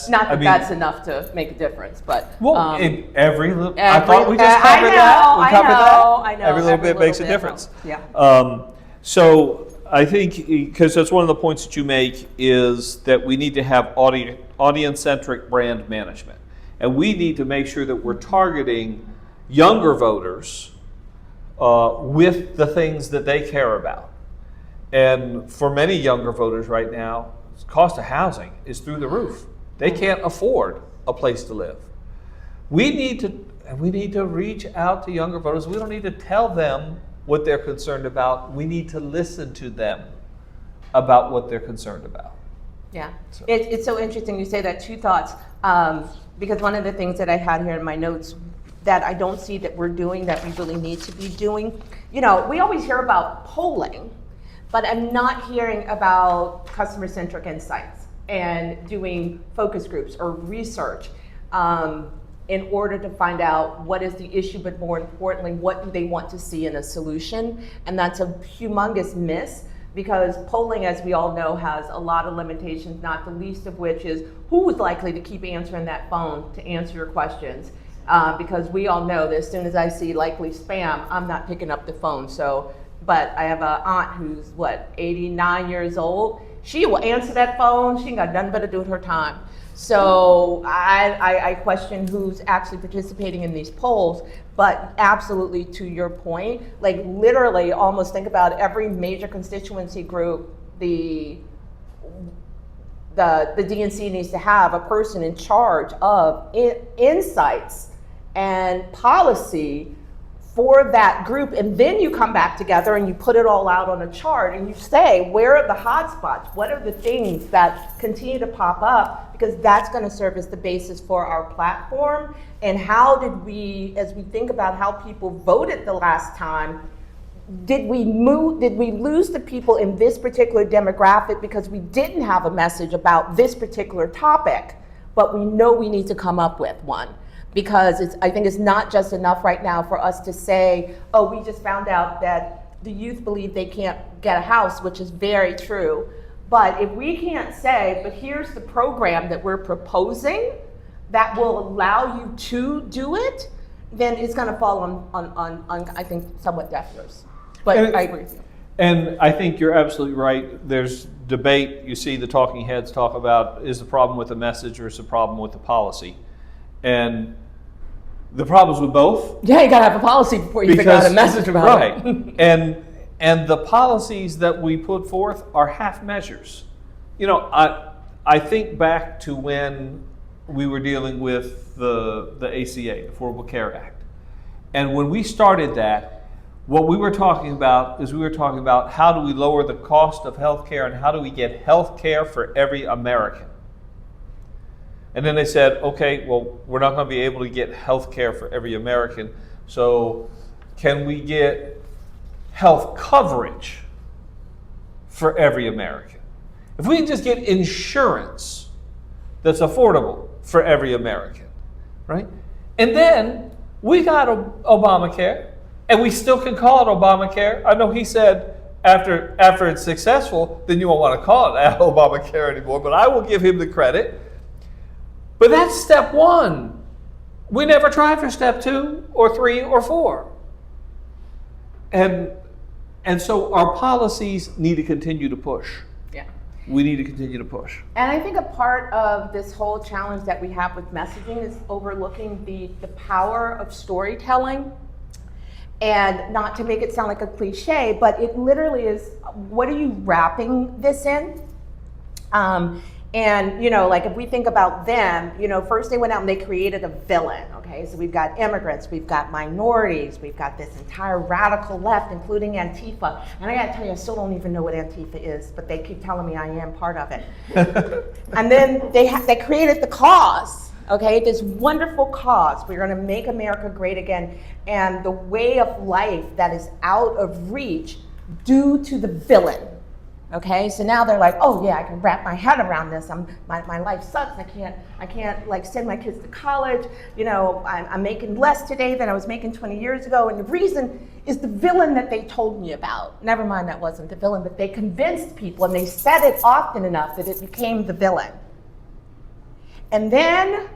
not that that's enough to make a difference, but every little. I thought we just covered that. We covered that. I know. Every little bit makes a difference. Yeah. So I think because that's one of the points that you make is that we need to have audience-centric brand management, and we need to make sure that we're targeting younger voters with the things that they care about. And for many younger voters right now, the cost of housing is through the roof. They can't afford a place to live. We need to reach out to younger voters. We don't need to tell them what they're concerned about. We need to listen to them about what they're concerned about. Yeah, so. It's so interesting you say that. Two thoughts, because one of the things that I had here in my notes that I don't see that we're doing that we really need to be doing, we always hear about polling, but I'm not hearing about customer-centric insights and doing focus groups or research in order to find out what is the issue, but more importantly, what do they want to see in a solution? And that's a humongous miss, because polling, as we all know, has a lot of limitations, not the least of which is who is likely to keep answering that phone to answer your questions. Because we all know that as soon as I see likely spam, I'm not picking up the phone. But I have an aunt who's 89 years old. She will answer that phone. She ain't got nothing better to do with her time. So I question who's actually participating in these polls, but absolutely to your point, literally almost think about every major constituency group, the DNC needs to have a person in charge of insights and policy for that group, and then you come back together and you put it all out on a chart and you say, where are the hot spots? What are the things that continue to pop up? Because that's going to serve as the basis for our platform. And how did we, as we think about how people voted the last time, did we lose the people in this particular demographic because we didn't have a message about this particular topic, but we know we need to come up with one? Because I think it's not just enough right now for us to say, oh, we just found out that the youth believe they can't get a house, which is very true. But if we can't say, but here's the program that we're proposing that will allow you to do it, then it's going to fall on I think, somewhat deaf ears. But I agree with you. And I think you're absolutely right. There's debate. You see the talking heads talk about, is the problem with the message or is the problem with the policy? And the problem's with both. Yeah, you gotta have a policy before you figure out a message about it. Right. And the policies that we put forth are half measures. I think back to when we were dealing with the ACA, the Affordable Care Act. And when we started that, what we were talking about is how do we lower the cost of health care and how do we get health care for every American? And then they said, okay, well, we're not going to be able to get health care for every American, so can we get health coverage for every American? If we can just get insurance that's affordable for every American, right? And then we got Obamacare, and we still can call it Obamacare. I know he said after it's successful, then you won't want to call it Obamacare anymore, but I will give him the credit. But that's step one. We never tried for step 2 or 3 or 4. And so our policies need to continue to push. Yeah. We need to continue to push. And I think a part of this whole challenge that we have with messaging is overlooking the power of storytelling. And not to make it sound like a cliche, but it literally is, what are you wrapping this in? And, like if we think about them, first they went out and they created a villain, okay? So we've got immigrants, we've got minorities, we've got this entire radical left, including Antifa. And I gotta tell you, I still don't even know what Antifa is, but they keep telling me I am part of it. And then they created the cause. Okay, this wonderful cause. We're going to make America great again. And the way of life that is out of reach due to the villain. Okay, so now they're like, oh yeah, I can wrap my head around this. My life sucks. I can't like send my kids to college. I'm making less today than I was making 20 years ago. And the reason is the villain that they told me about. Never mind, that wasn't the villain, but they convinced people and they said it often enough that it became the villain. And then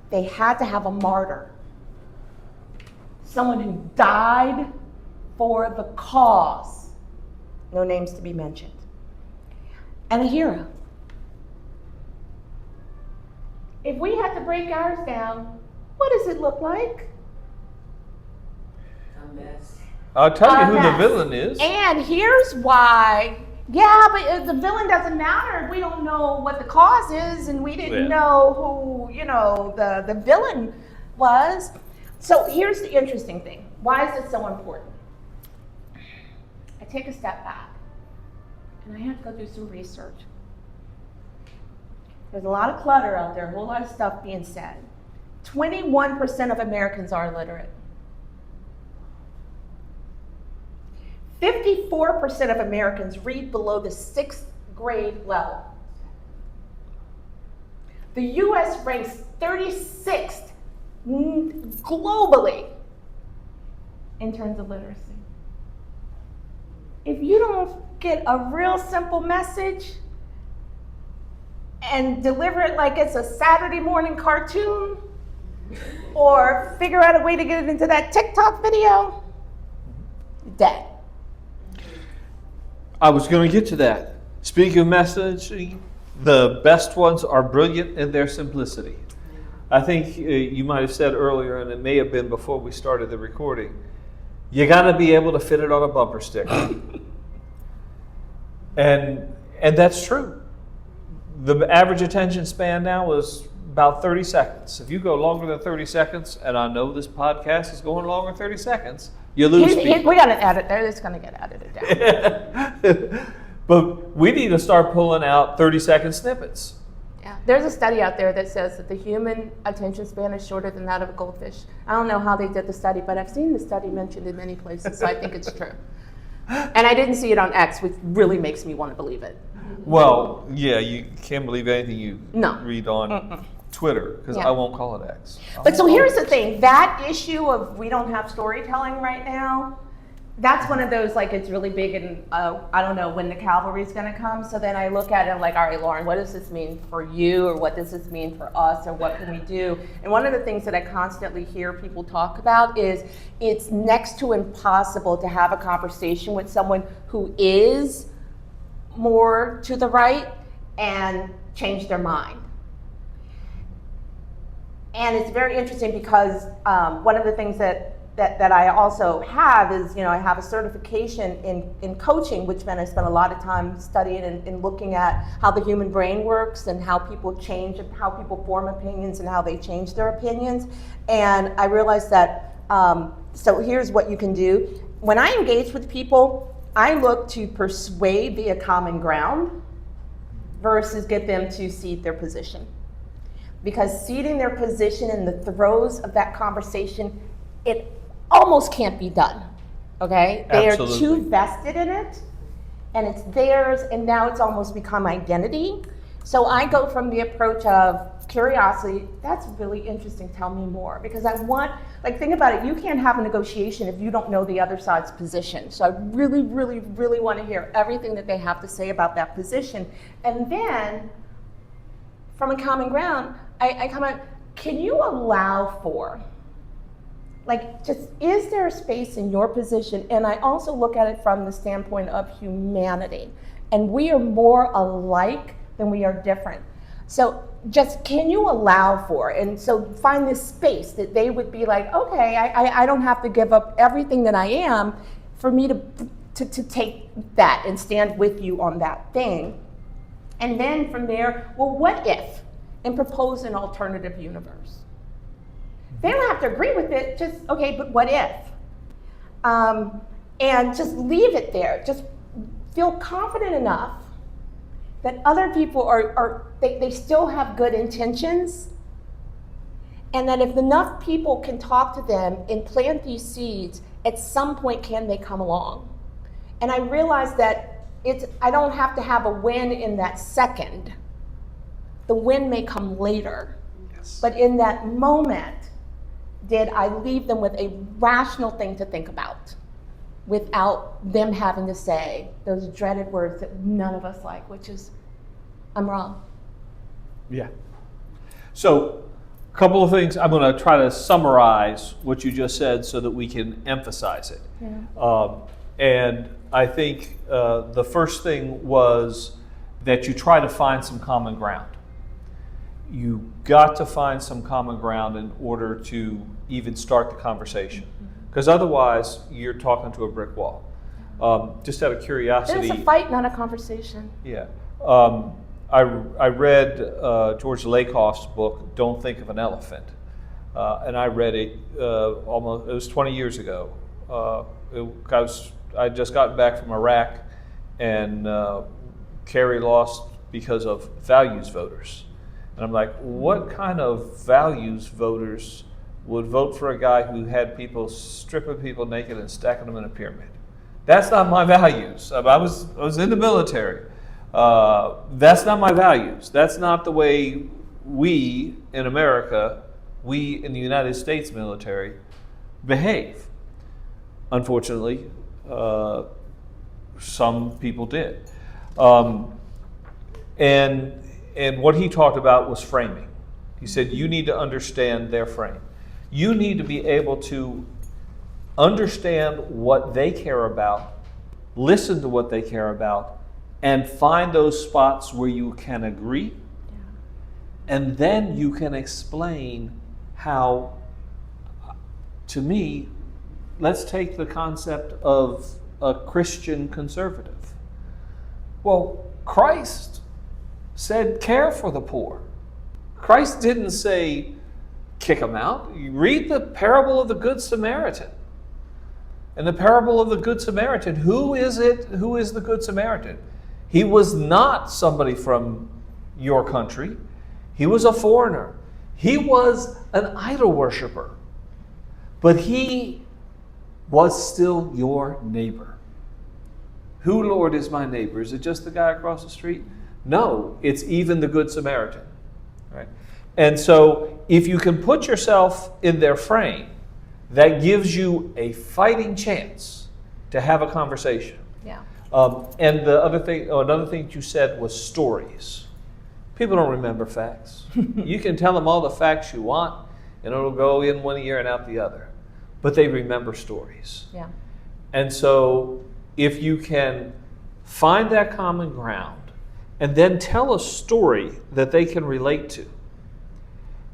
they had to have a martyr. Someone who died for the cause. No names to be mentioned. And a hero. If we had to break ours down, what does it look like? A mess. I'll tell you who the mess. villain is. And here's why. Yeah, but the villain doesn't matter if we don't know what the cause is and we didn't know who, the villain was. So here's the interesting thing. Why is this so important? I take a step back and I have to go do some research. There's a lot of clutter out there, a whole lot of stuff being said. 21% of Americans are illiterate. 54% of Americans read below the 6th grade level. The US ranks 36th globally in terms of literacy. If you don't get a real simple message and deliver it like it's a Saturday morning cartoon, or figure out a way to get it into that TikTok video, you're dead. I was going to get to that. Speaking of messaging, the best ones are brilliant in their simplicity. I think you might have said earlier, and it may have been before we started the recording, you got to be able to fit it on a bumper sticker. And that's true. The average attention span now is about 30 seconds. If you go longer than 30 seconds, and I know this podcast is going longer than 30 seconds, you lose people. We got an edit there that's going to get edited down. But we need to start pulling out 30-second snippets. Yeah. There's a study out there that says that the human attention span is shorter than that of a goldfish. I don't know how they did the study, but I've seen the study mentioned in many places, so I think it's true. And I didn't see it on X, which really makes me want to believe it. Well, yeah, you can't believe anything you No. read on Twitter, because Yeah. I won't call it X. But so here's the thing, that issue of we don't have storytelling right now, that's one of those, like, it's really big and I don't know when the cavalry's gonna come. So then I look at it like, all right, Lauren, what does this mean for you, or what does this mean for us, or what can we do? And one of the things that I constantly hear people talk about is it's next to impossible to have a conversation with someone who is more to the right and change their mind. And it's very interesting because one of the things that I also have is, I have a certification in coaching, which meant I spent a lot of time studying and looking at how the human brain works and how people change, and how people form opinions and how they change their opinions. And I realized that, so here's what you can do. When I engage with people, I look to persuade via common ground versus get them to cede their position. Because ceding their position in the throes of that conversation, it almost can't be done. Okay? They Absolutely. are too vested in it, and it's theirs, and now it's almost become identity. So I go from the approach of curiosity. That's really interesting. Tell me more. Because I want, like, think about it. You can't have a negotiation if you don't know the other side's position. So I really, really, really want to hear everything that they have to say about that position. And then, from a common ground, I come out, can you allow for, like, just, is there a space in your position? And I also look at it from the standpoint of humanity. And we are more alike than we are different. So just, can you allow for it? And so find this space that they would be like, okay, I don't have to give up everything that I am for me to take that and stand with you on that thing. And then from there, well, what if? And propose an alternative universe. They don't have to agree with it, just, okay, but what if? And just leave it there. Just feel confident enough that other people they still have good intentions, and that if enough people can talk to them and plant these seeds, at some point can they come along. And I realized that I don't have to have a win in that second. The win may come later. Yes. But in that moment, did I leave them with a rational thing to think about without them having to say those dreaded words that none of us like, which is, I'm wrong. Yeah. So, a couple of things. I'm going to try to summarize what you just said so that we can emphasize it. Yeah. And I think the first thing was that you try to find some common ground. You got to find some common ground in order to even start the conversation, because otherwise you're talking to a brick wall. Just out of curiosity, It's a fight, not a conversation. Yeah, I read George Lakoff's book, Don't Think of an Elephant, and I read it it was 20 years ago. I just gotten back from Iraq, and Kerry lost because of values voters. And I'm like, what kind of values voters would vote for a guy who had people stripping people naked and stacking them in a pyramid? That's not my values. I was in the military. That's not my values. That's not the way we in America, we in the United States military, behave. Unfortunately, some people did. And what he talked about was framing. He said, you need to understand their frame. You need to be able to understand what they care about, listen to what they care about, and find those spots where you can agree. Yeah. And then you can explain how, to me, let's take the concept of a Christian conservative. Well, Christ said care for the poor. Christ didn't say kick them out. You read the parable of the Good Samaritan. In the parable of the Good Samaritan, who is it? Who is the Good Samaritan? He was not somebody from your country. He was a foreigner. He was an idol worshiper. But he was still your neighbor. Who, Lord, is my neighbor? Is it just the guy across the street? No, it's even the Good Samaritan. Right? And so if you can put yourself in their frame, that gives you a fighting chance to have a conversation. Yeah. And the other thing, another thing that you said was stories. People don't remember facts. You can tell them all the facts you want, and it'll go in one ear and out the other. But they remember stories. Yeah. And so if you can find that common ground and then tell a story that they can relate to,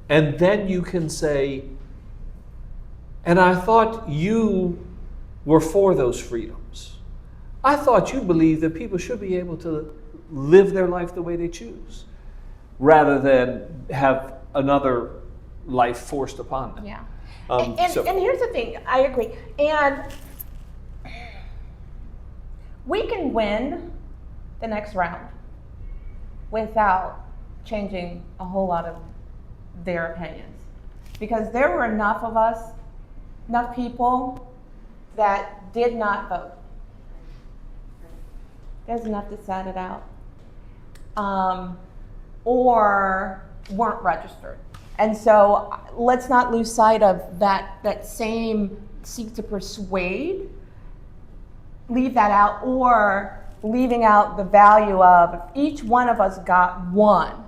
and then you can say, and I thought you were for those freedoms. I thought you believed that people should be able to live their life the way they choose, rather than have another life forced upon them. Yeah. And here's the thing, I agree. And we can win the next round without changing a whole lot of their opinions. Because there were enough of us enough people that did not vote. There's enough that sat it out. Or weren't registered. And so let's not lose sight of that same seek to persuade, leave that out, or leaving out the value of if each one of us got one.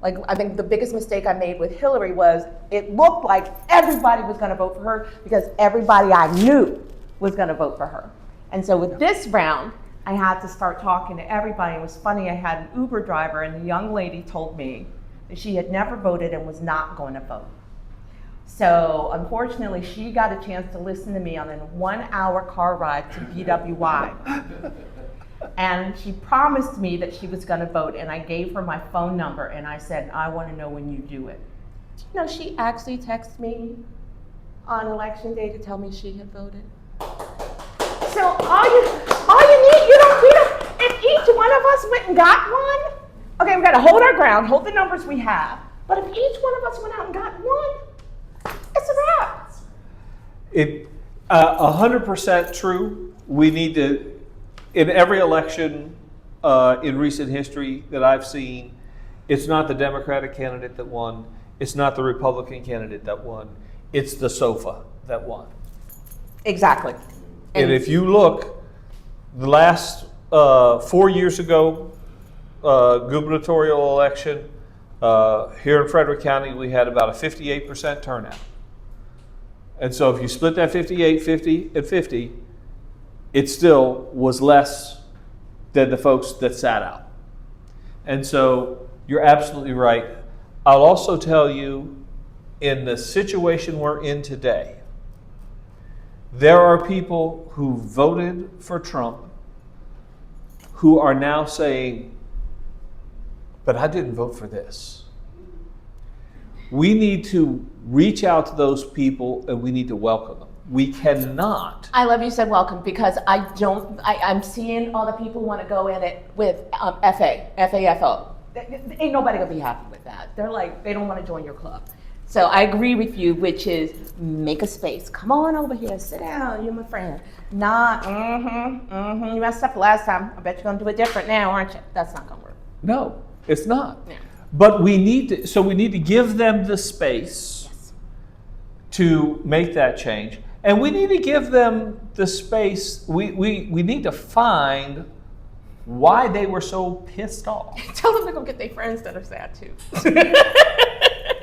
Like, I think the biggest mistake I made with Hillary was it looked like everybody was gonna vote for her because everybody I knew was gonna vote for her. And so with this round, I had to start talking to everybody. It was funny, I had an Uber driver and the young lady told me that she had never voted and was not going to vote. So unfortunately, she got a chance to listen to me on a 1-hour car ride to BWI. And she promised me that she was gonna vote, and I gave her my phone number and I said, I wanna know when you do it. Do you know she actually texted me on election day to tell me she had voted? So all you need, if each one of us went and got one, okay, we gotta hold our ground, hold the numbers we have, but if each one of us went out and got one, it's a wrap. 100% true. We need to, in every election in recent history that I've seen, it's not the Democratic candidate that won, it's not the Republican candidate that won, it's the sofa that won. Exactly. And if you look, the last 4 years ago, gubernatorial election, here in Frederick County, we had about a 58% turnout. And so if you split that 58, 50, and 50, it still was less than the folks that sat out. And so you're absolutely right. I'll also tell you, in the situation we're in today, there are people who voted for Trump who are now saying, but I didn't vote for this. We need to reach out to those people and we need to welcome them. We cannot. I love you said welcome, because I'm seeing all the people want to go in it with FAFO. Ain't nobody gonna be happy with that. They're like, they don't want to join your club. So I agree with you, which is make a space. Come on over here, sit down, you're my friend. You messed up last time. I bet you're gonna do it different now, aren't you? That's not gonna work. No, it's not. Yeah. But we need to give them the space to make that change. And we need to give them the space, we need to find why they were so pissed off. Tell them to go get their friends that are sad too.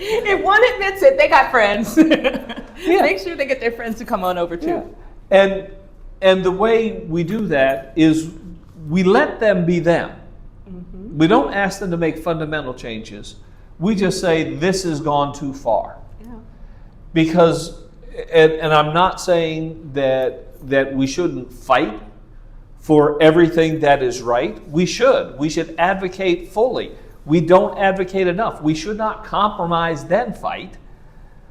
If one admits it, they got friends. Yeah. Make sure they get their friends to come on over too. Yeah. And the way we do that is we let them be them. Mm-hmm. We don't ask them to make fundamental changes. We just say, this has gone too far. Yeah. Because, and I'm not saying that we shouldn't fight for everything that is right. We should advocate fully. We don't advocate enough. We should not compromise then fight.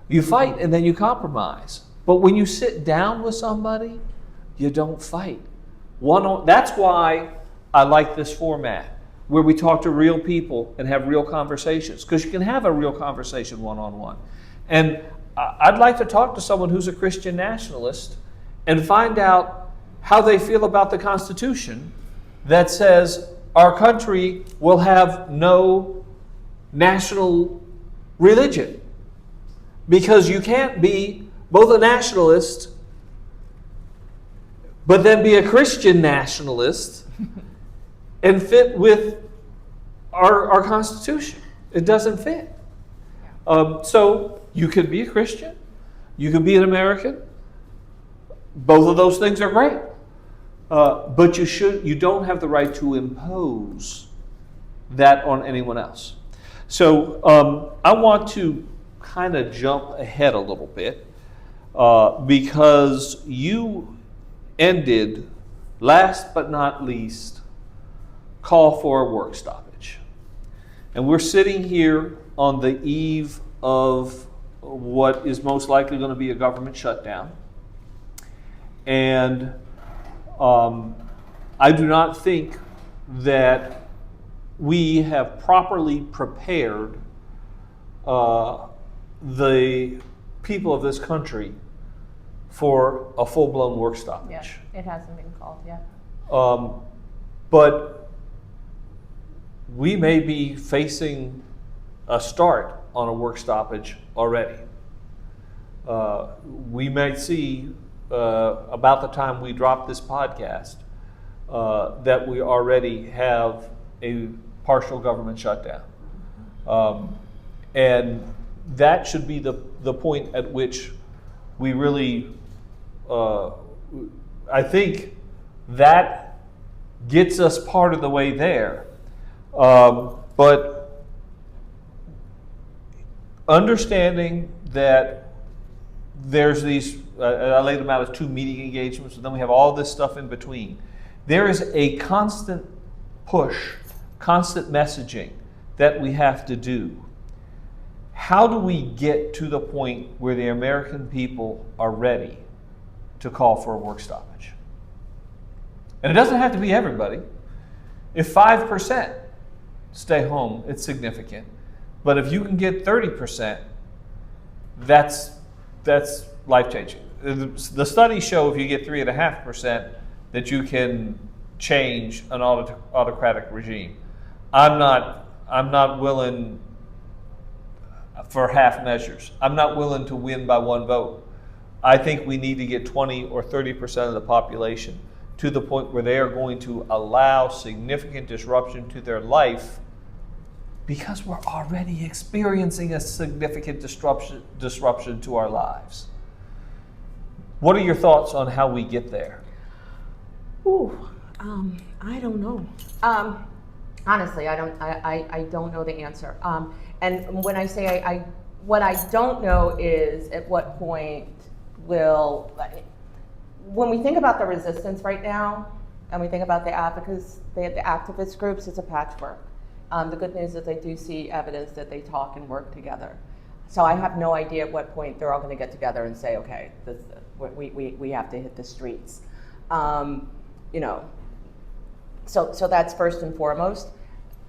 You fight and then you compromise. But when you sit down with somebody, you don't fight. That's why I like this format, where we talk to real people and have real conversations, because you can have a real conversation one-on-one. And I'd like to talk to someone who's a Christian nationalist and find out how they feel about the Constitution that says our country will have no national religion. Because you can't be both a nationalist but then be a Christian nationalist and fit with our Constitution. It doesn't fit. So you could be a Christian, you could be an American. Both of those things are great. But you don't have the right to impose that on anyone else. So I want to kind of jump ahead a little bit because you ended, last but not least, call for a work stoppage. And we're sitting here on the eve of what is most likely going to be a government shutdown. And I do not think that we have properly prepared the people of this country for a full-blown work stoppage. Yeah, it hasn't been called yet. But we may be facing a start on a work stoppage already. We may see about the time we drop this podcast that we already have a partial government shutdown. And that should be the point at which we really, I think that gets us part of the way there. But understanding that there's these, I laid them out as 2 meeting engagements, and then we have all this stuff in between. There is a constant push, constant messaging that we have to do. How do we get to the point where the American people are ready to call for a work stoppage? And it doesn't have to be everybody. If 5% stay home, it's significant. But if you can get 30%, that's life-changing. The studies show if you get 3.5% that you can change an autocratic regime. I'm not willing for half measures. I'm not willing to win by 1 vote. I think we need to get 20 or 30% of the population to the point where they are going to allow significant disruption to their life, because we're already experiencing a significant disruption to our lives. What are your thoughts on how we get there? I don't know. Honestly, I don't know the answer. And when I say what I don't know is at what point when we think about the resistance right now, and we think about the activist groups, it's a patchwork. The good news is I do see evidence that they talk and work together. So I have no idea at what point they're all going to get together and say, okay, we have to hit the streets. So that's first and foremost.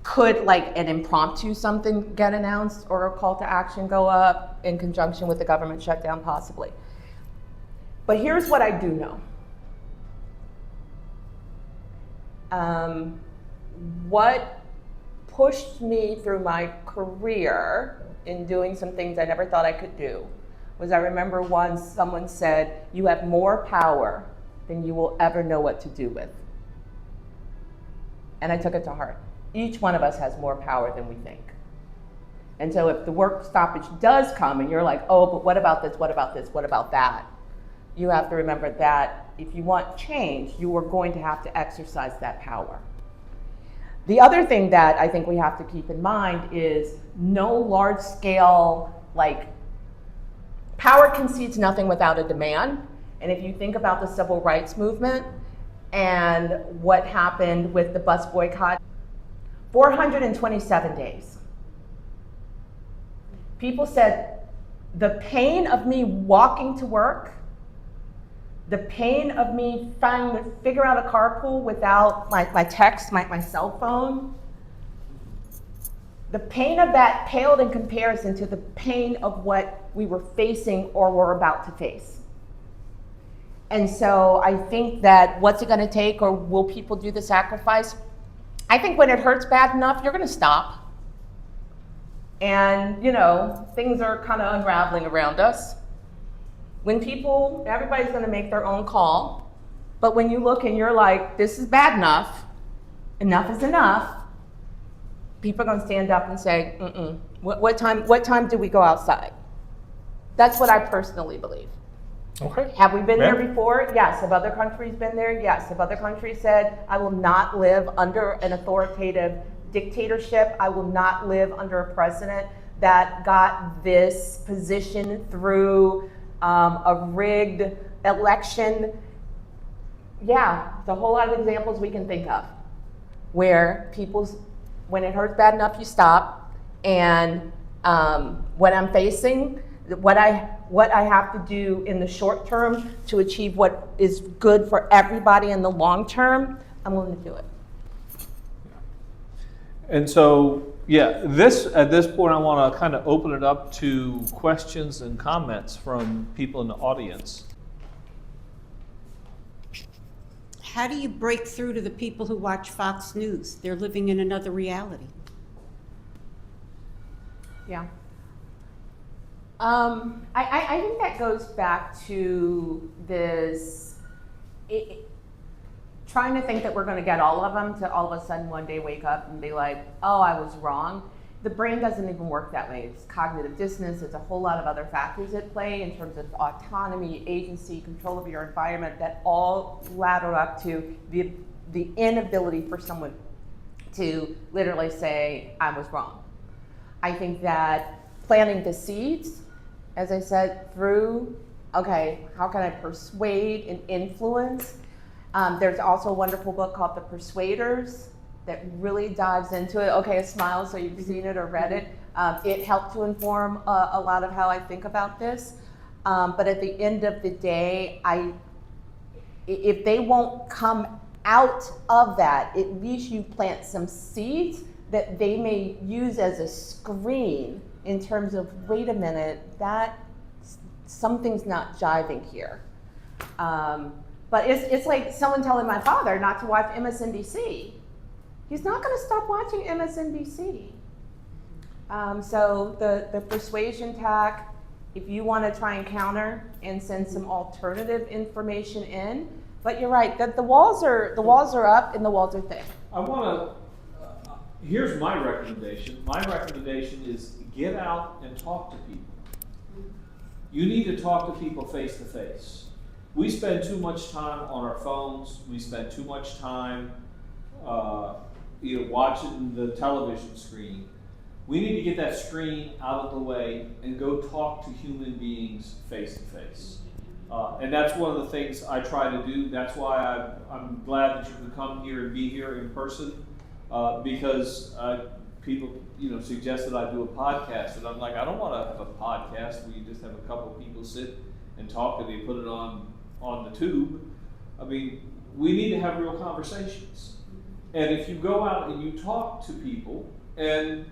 Could like an impromptu something get announced or a call to action go up in conjunction with the government shutdown? Possibly. But here's what I do know. What pushed me through my career in doing some things I never thought I could do was I remember once someone said, you have more power than you will ever know what to do with. And I took it to heart. Each one of us has more power than we think. And so if the work stoppage does come and you're like, oh, but what about this, what about this, what about that? You have to remember that if you want change, you are going to have to exercise that power. The other thing that I think we have to keep in mind is no large scale, power concedes nothing without a demand. And if you think about the civil rights movement and what happened with the bus boycott, 427 days. People said, the pain of me walking to work, the pain of me trying to figure out a carpool without my text, my cell phone, the pain of that paled in comparison to the pain of what we were facing or were about to face. And so I think that what's it going to take, or will people do the sacrifice? I think when it hurts bad enough, you're going to stop. And, things are kind of unraveling around us. When everybody's going to make their own call. But when you look and you're like, this is bad enough is enough, people are going to stand up and say, what time do we go outside? That's what I personally believe. Okay. Have we been there before? Yes. Have other countries been there? Yes. Have other countries said, I will not live under an authoritative dictatorship. I will not live under a president that got this position through a rigged election? Yeah, there's a whole lot of examples we can think of where when it hurts bad enough, you stop. And what I'm facing, what I have to do in the short term to achieve what is good for everybody in the long term, I'm willing to do it. And so, at this point, I want to kind of open it up to questions and comments from people in the audience. how do you break through to the people who watch Fox News? They're living in another reality. Yeah. I think that goes back to this, trying to think that we're going to get all of them to all of a sudden one day wake up and be like, oh, I was wrong. The brain doesn't even work that way. It's cognitive dissonance. There's a whole lot of other factors at play in terms of autonomy, agency, control of your environment that all ladder up to the inability for someone to literally say, I was wrong. I think that planting the seeds, as I said, through, okay, how can I persuade and influence? There's also a wonderful book called The Persuaders that really dives into it. Okay, a smile, so you've seen it or read it. It helped to inform a lot of how I think about this. But at the end of the day, if they won't come out of that, at least you plant some seeds that they may use as a screen in terms of, wait a minute, that something's not jiving here. But it's like someone telling my father not to watch MSNBC. He's not going to stop watching MSNBC. So the persuasion tack, if you want to try and counter and send some alternative information in, but you're right, that the walls are up and the walls are thick. I want to, here's my recommendation. My recommendation is get out and talk to people. You need to talk to people face to face. We spend too much time on our phones. We spend too much time watching the television screen. We need to get that screen out of the way and go talk to human beings face to face. And that's one of the things I try to do. That's why I'm glad that you can come here and be here in person, because people suggested I do a podcast, and I'm like, I don't want to have a podcast where you just have a couple of people sit and talk and they put it on the tube. I mean, we need to have real conversations. And if you go out and you talk to people and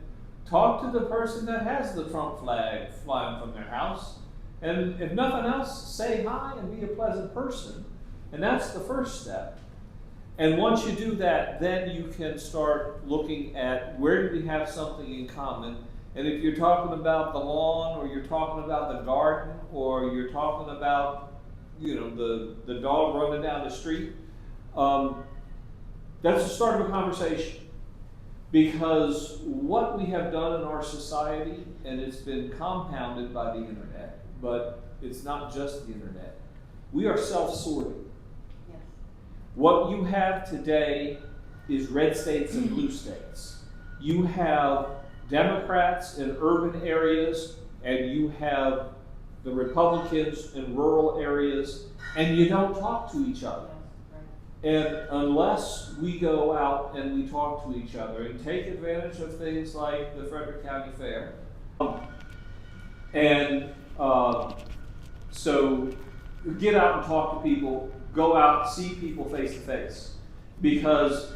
talk to the person that has the Trump flag flying from their house, and if nothing else, say hi and be a pleasant person. And that's the first step. And once you do that, then you can start looking at where do we have something in common. And if you're talking about the lawn, or you're talking about the garden, or you're talking about the dog running down the street, that's the start of a conversation. Because what we have done in our society, and it's been compounded by the internet, but it's not just the internet, we are self-sorting. Yes. What you have today is red states and blue states. You have Democrats in urban areas, and you have the Republicans in rural areas, and you don't talk to each other. And unless we go out and we talk to each other and take advantage of things like the Frederick County Fair, and so get out and talk to people, go out, see people face to face. Because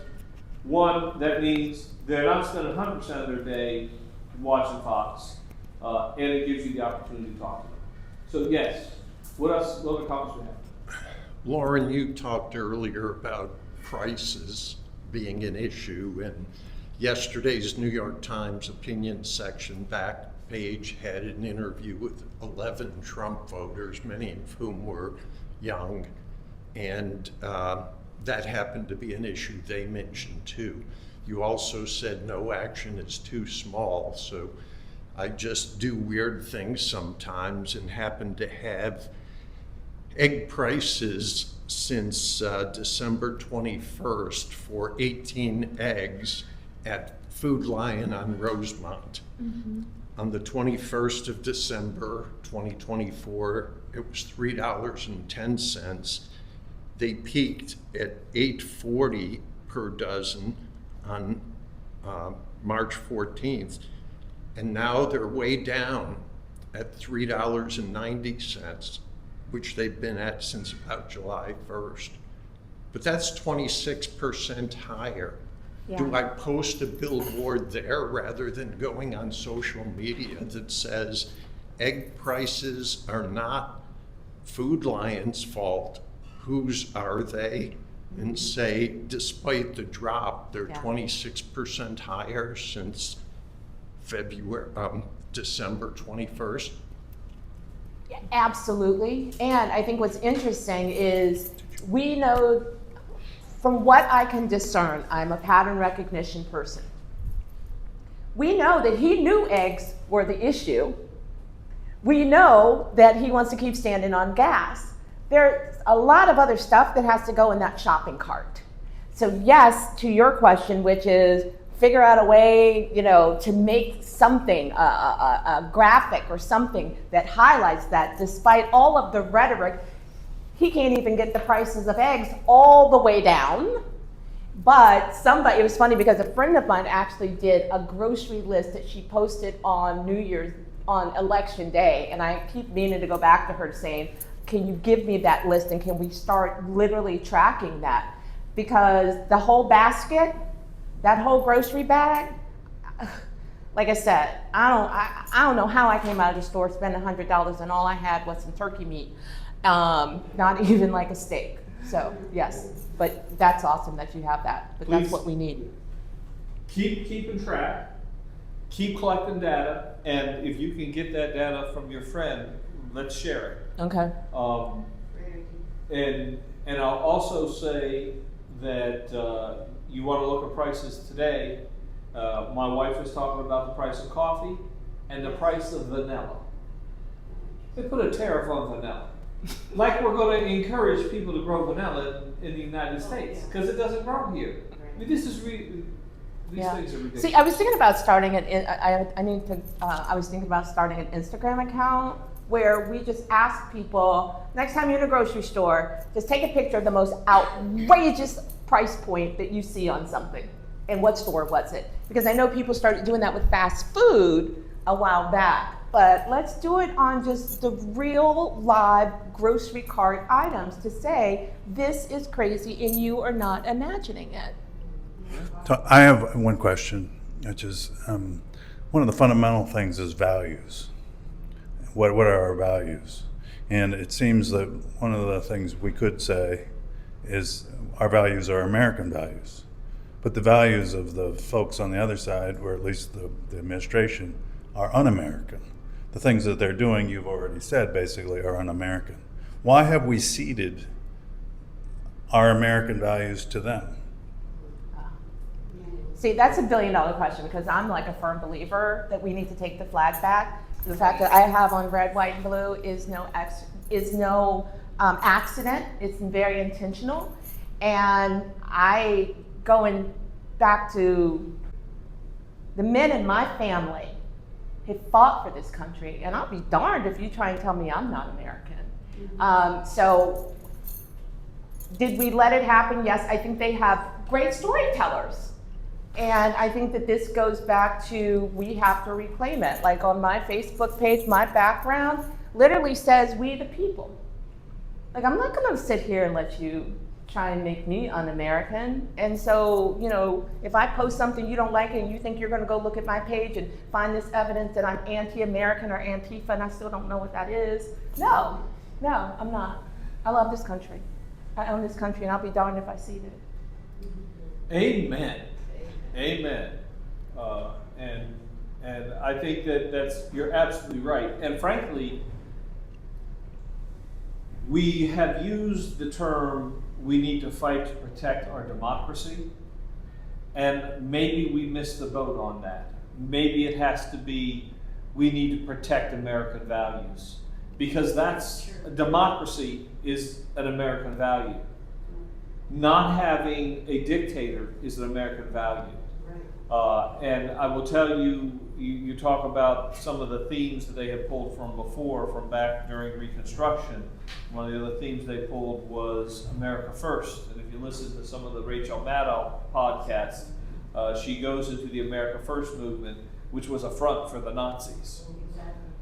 one, that means they're not spending 100% of their day watching Fox, and it gives you the opportunity to talk to them. So yes, what else, what other comments we have? Lauren, you talked earlier about prices being an issue, and yesterday's New York Times opinion section back page had an interview with 11 Trump voters, many of whom were young, and that happened to be an issue they mentioned too. You also said no action is too small, so I just do weird things sometimes and happen to have egg prices since December 21st for 18 eggs at Food Lion on Rosemont. Mm-hmm. On the 21st of December 2024, it was $3.10. They peaked at $8.40 per dozen on March 14th, and now they're way down at $3.90. Which they've been at since about July 1st. But that's 26% higher. Yeah. Do I post a billboard there rather than going on social media that says egg prices are not Food Lion's fault? Whose are they? and say, despite the drop, they're Yeah. 26% higher since December 21st? Absolutely. And I think what's interesting is we know, from what I can discern, I'm a pattern recognition person. We know that he knew eggs were the issue. We know that he wants to keep standing on gas. There's a lot of other stuff that has to go in that shopping cart. So yes, to your question, which is figure out a way, to make something, a graphic or something that highlights that. Despite all of the rhetoric, he can't even get the prices of eggs all the way down. But it was funny because a friend of mine actually did a grocery list that she posted on on election day. And I keep meaning to go back to her saying, can you give me that list and can we start literally tracking that? Because the whole basket, that whole grocery bag, like I said, I don't know how I came out of the store spending $100 and all I had was some turkey meat, not even like a steak. So yes, but that's awesome that you have that. But Please. That's what we need. Keep keeping track, keep collecting data, and if you can get that data from your friend, let's share it. Okay. And I'll also say that you want to look at prices today. My wife was talking about the price of coffee and the price of vanilla. They put a tariff on vanilla. Like we're going to encourage people to grow vanilla in the United States because it doesn't grow here. I mean, these things are ridiculous. See, I was thinking about starting I was thinking about starting an Instagram account where we just ask people, next time you're in a grocery store, just take a picture of the most outrageous price point that you see on something. And what store was it? Because I know people started doing that with fast food a while back. But let's do it on just the real live grocery cart items to say, this is crazy and you are not imagining it. So I have one question, which is one of the fundamental things is values. What are our values? And it seems that one of the things we could say is our values are American values. But the values of the folks on the other side, or at least the administration, are un-American. The things that they're doing, you've already said, basically are un-American. Why have we ceded our American values to them? See, that's $1 billion question because I'm like a firm believer that we need to take the flag back. The fact that I have on red, white, and blue is no accident. It's very intentional. And going back to the men in my family have fought for this country, and I'll be darned if you try and tell me I'm not American. So did we let it happen? Yes, I think they have great storytellers. And I think that this goes back to we have to reclaim it. Like on my Facebook page, my background literally says we the people. Like I'm not gonna sit here and let you try and make me un-American. And so, if I post something you don't like and you think you're gonna go look at my page and find this evidence that I'm anti-American or Antifa and I still don't know what that is, no, I'm not. I love this country. I own this country and I'll be darned if I cede it. Amen. Amen. And I think you're absolutely right. And frankly, we have used the term we need to fight to protect our democracy, and maybe we missed the boat on that. Maybe it has to be we need to protect American values, because democracy is an American value. Not having a dictator is an American value. And I will tell you, you talk about some of the themes that they had pulled from before, from back during Reconstruction. One of the other themes they pulled was America First. And if you listen to some of the Rachel Maddow podcasts, she goes into the America First movement, which was a front for the Nazis.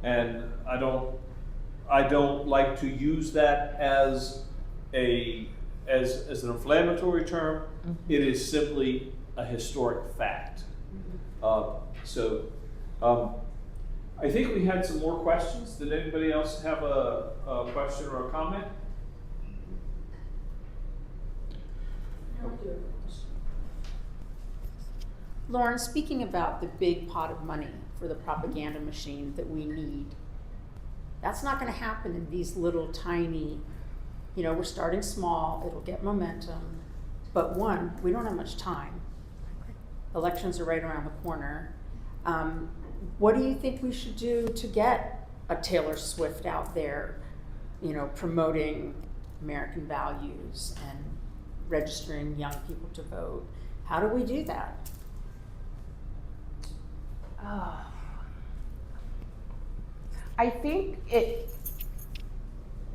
And I don't like to use that as an inflammatory term. Mm-hmm. It is simply a historic fact. I think we had some more questions. Did anybody else have a question or a comment? Lauren, speaking about the big pot of money for the propaganda machine that we need, that's not going to happen in these little tiny, we're starting small, it'll get momentum, but one, we don't have much time. Elections are right around the corner. What do you think we should do to get a Taylor Swift out there, promoting American values and registering young people to vote? How do we do that? I think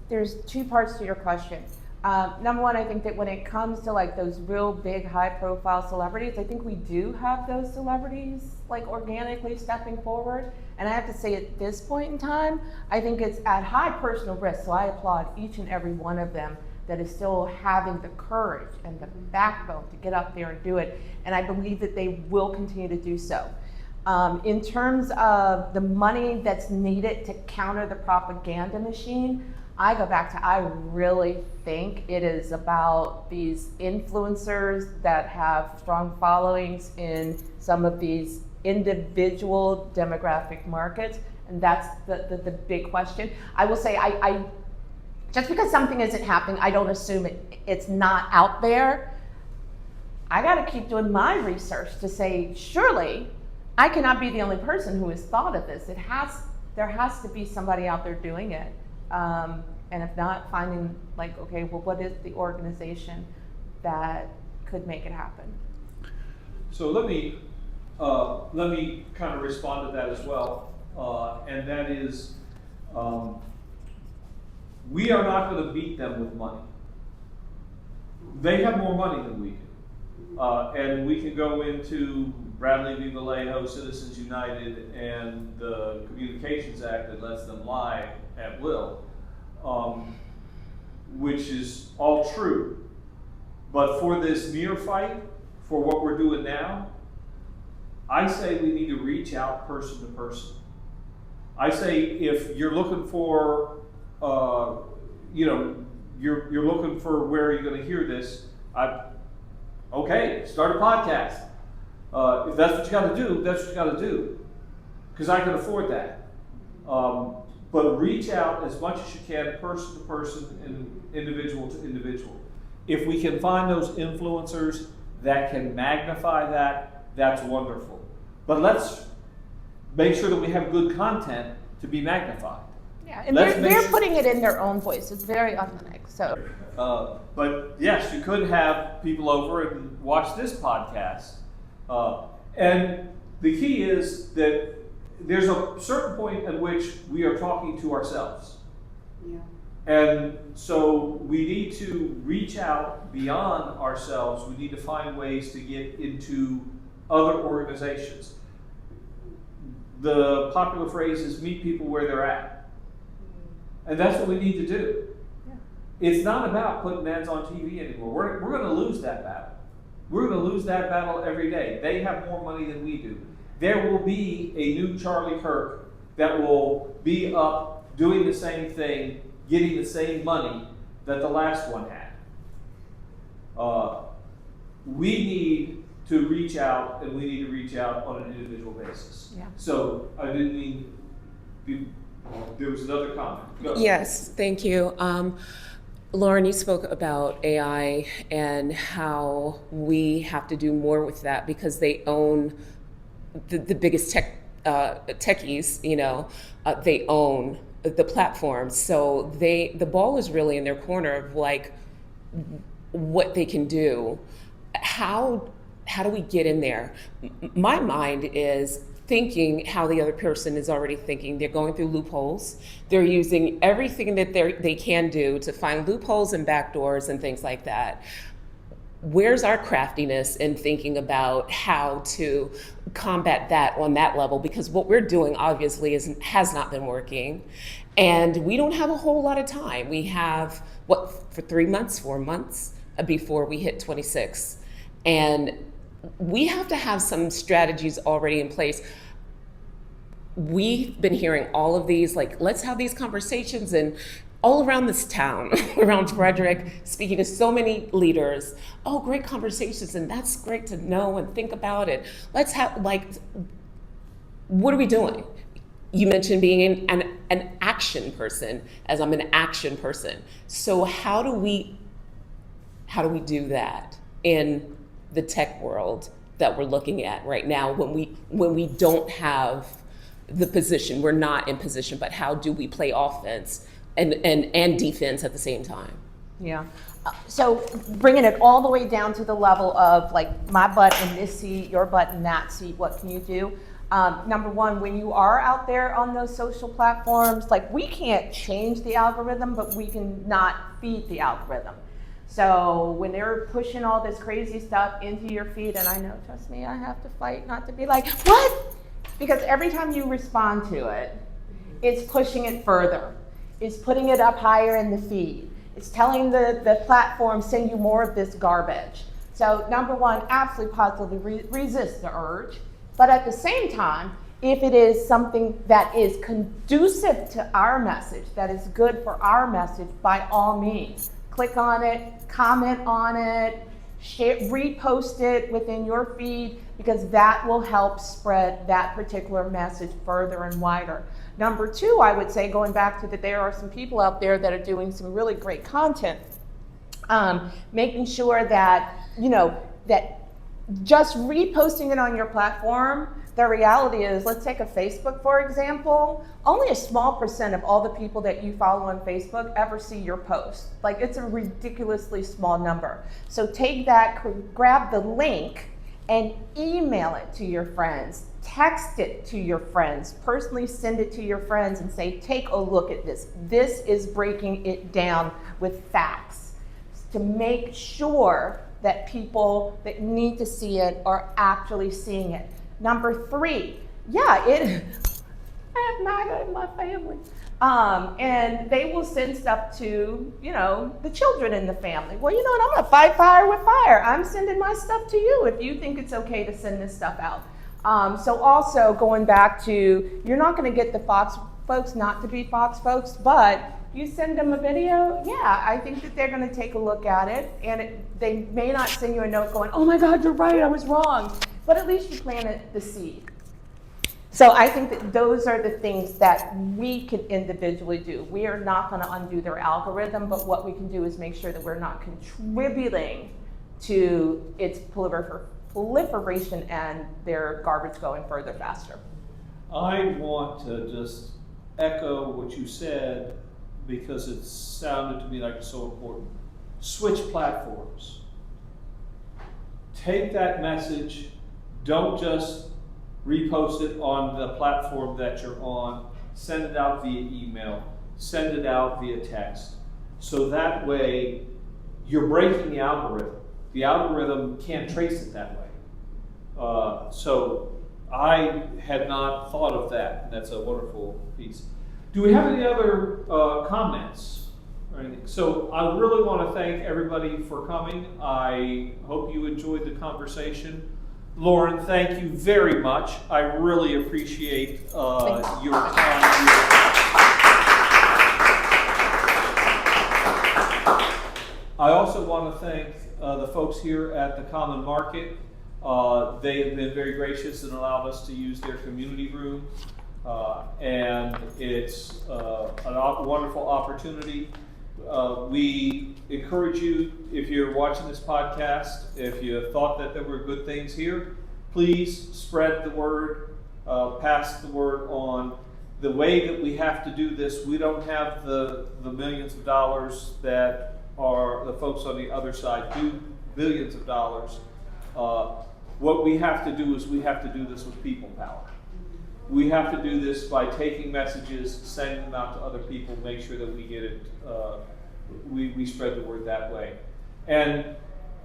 there's two parts to your question. Number one, I think that when it comes to like those real big high profile celebrities, I think we do have those celebrities like organically stepping forward. And I have to say at this point in time, I think it's at high personal risk. So I applaud each and every one of them that is still having the courage and the backbone to get up there and do it. And I believe that they will continue to do so. In terms of the money that's needed to counter the propaganda machine, I go back to, I really think it is about these influencers that have strong followings in some of these individual demographic markets, and that's the big question. I will say, I just because something isn't happening, I don't assume it's not out there. I gotta keep doing my research to say, surely, I cannot be the only person who has thought of this. There has to be somebody out there doing it. And if not, finding like, okay, well, what is the organization that could make it happen? So let me kind of respond to that as well, and that is, we are not going to beat them with money. They have more money than we do, and we can go into Bradley v. Vallejo, Citizens United, and the Communications Act that lets them lie at will, which is all true. But for this near fight, for what we're doing now, I say we need to reach out person to person. I say if you're looking for, you're looking for where you're going to hear this, okay, start a podcast. If that's what you got to do, that's what you got to do, because I can afford that. But reach out as much as you can, person to person and individual to individual. If we can find those influencers that can magnify that, that's wonderful. But let's make sure that we have good content to be magnified. Yeah, and they're putting it in their own voice. It's very authentic. So, but yes, you could have people over and watch this podcast. And the key is that there's a certain point at which we are talking to ourselves. Yeah. And so we need to reach out beyond ourselves. We need to find ways to get into other organizations. The popular phrase is meet people where they're at. And that's what we need to do. yeah. It's not about putting ads on TV anymore. We're going to lose that battle. We're going to lose that battle every day. They have more money than we do. There will be a new Charlie Kirk that will be up doing the same thing, getting the same money that the last one had. We need to reach out, and we need to reach out on an individual basis. Yeah. So I didn't mean, there was another comment. Go. Yes, thank you. Lauren, you spoke about AI and how we have to do more with that because they own the biggest techies, they own the platforms. So the ball is really in their corner of like what they can do. How do we get in there? My mind is thinking how the other person is already thinking. They're going through loopholes. They're using everything that they can do to find loopholes and backdoors and things like that. Where's our craftiness in thinking about how to combat that on that level? Because what we're doing obviously has not been working. And we don't have a whole lot of time. We have, for 3 months, 4 months before we hit 26. And we have to have some strategies already in place. We've been hearing all of these, like, let's have these conversations and all around this town, around Frederick, speaking to so many leaders. Oh, great conversations, and that's great to know and think about it. Let's have, like, what are we doing? You mentioned being an action person, as I'm an action person. So how do we do that in the tech world that we're looking at right now when we don't have the position, we're not in position, but how do we play offense and defense at the same time? Yeah. So bringing it all the way down to the level of like my butt in this seat, your butt in that seat, what can you do? Number one, when you are out there on those social platforms, like we can't change the algorithm, but we can not feed the algorithm. So when they're pushing all this crazy stuff into your feed, and I know, trust me, I have to fight not to be like, what? Because every time you respond to it, it's pushing it further. It's putting it up higher in the feed. It's telling the platform, send you more of this garbage. So number one, absolutely positively resist the urge. But at the same time, if it is something that is conducive to our message, that is good for our message, by all means, click on it, comment on it, share, repost it within your feed, because that will help spread that particular message further and wider. Number two, I would say, going back to that, there are some people out there that are doing some really great content, making sure that, you know, that just reposting it on your platform, the reality is, let's take a Facebook, for example, only a small percent of all the people that you follow on Facebook ever see your post. Like, it's a ridiculously small number. So take that, grab the link and email it to your friends, text it to your friends, personally send it to your friends and say, take a look at this. This is breaking it down with facts to make sure that people that need to see it are actually seeing it. Number three, I have MAGA in my family. And they will send stuff to, you know, the children in the family. Well, you know what, I'm gonna fight fire with fire. I'm sending my stuff to you if you think it's okay to send this stuff out. So also going back to, you're not gonna get the Fox folks not to be Fox folks, but you send them a video, I think that they're gonna take a look at it, and they may not send you a note going, oh my God, you're right, I was wrong. But at least you planted the seed. So I think that those are the things that we can individually do. We are not gonna undo their algorithm, but what we can do is make sure that we're not contributing to its proliferation and their garbage going further faster. I want to just echo what you said, because it sounded to me like it's so important. Switch platforms. Take that message, don't just repost it on the platform that you're on, send it out via email, send it out via text. So that way you're breaking the algorithm. The algorithm can't trace it that way. So I had not thought of that, and that's a wonderful piece. Do we have any other comments or anything? So I really want to thank everybody for coming. I hope you enjoyed the conversation. Lauren, thank you very much. I really appreciate your time here. I also want to thank the folks here at the Common Market. They have been very gracious and allowed us to use their community room. And it's a wonderful opportunity. We encourage you, if you're watching this podcast, if you thought that there were good things here, please spread the word, pass the word on. The way that we have to do this, we don't have the millions of dollars that are the folks on the other side do, billions of dollars. What we have to do is we have to do this with people power. We have to do this by taking messages, sending them out to other people, make sure that we get it, we spread the word that way. And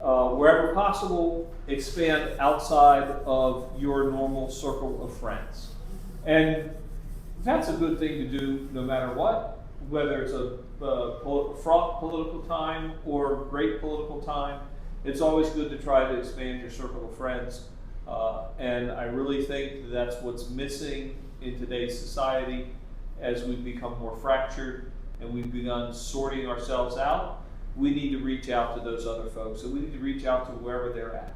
wherever possible, expand outside of your normal circle of friends. And that's a good thing to do no matter what, whether it's a fraught political time or great political time. It's always good to try to expand your circle of friends. And I really think that's what's missing in today's society as we become more fractured. and we've begun sorting ourselves out, we need to reach out to those other folks, and we need to reach out to wherever they're at.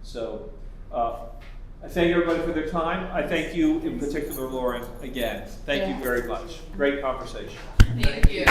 So I thank everybody for their time. I thank you in particular, Lauren, again. Thank you very much. Great conversation. Thank you.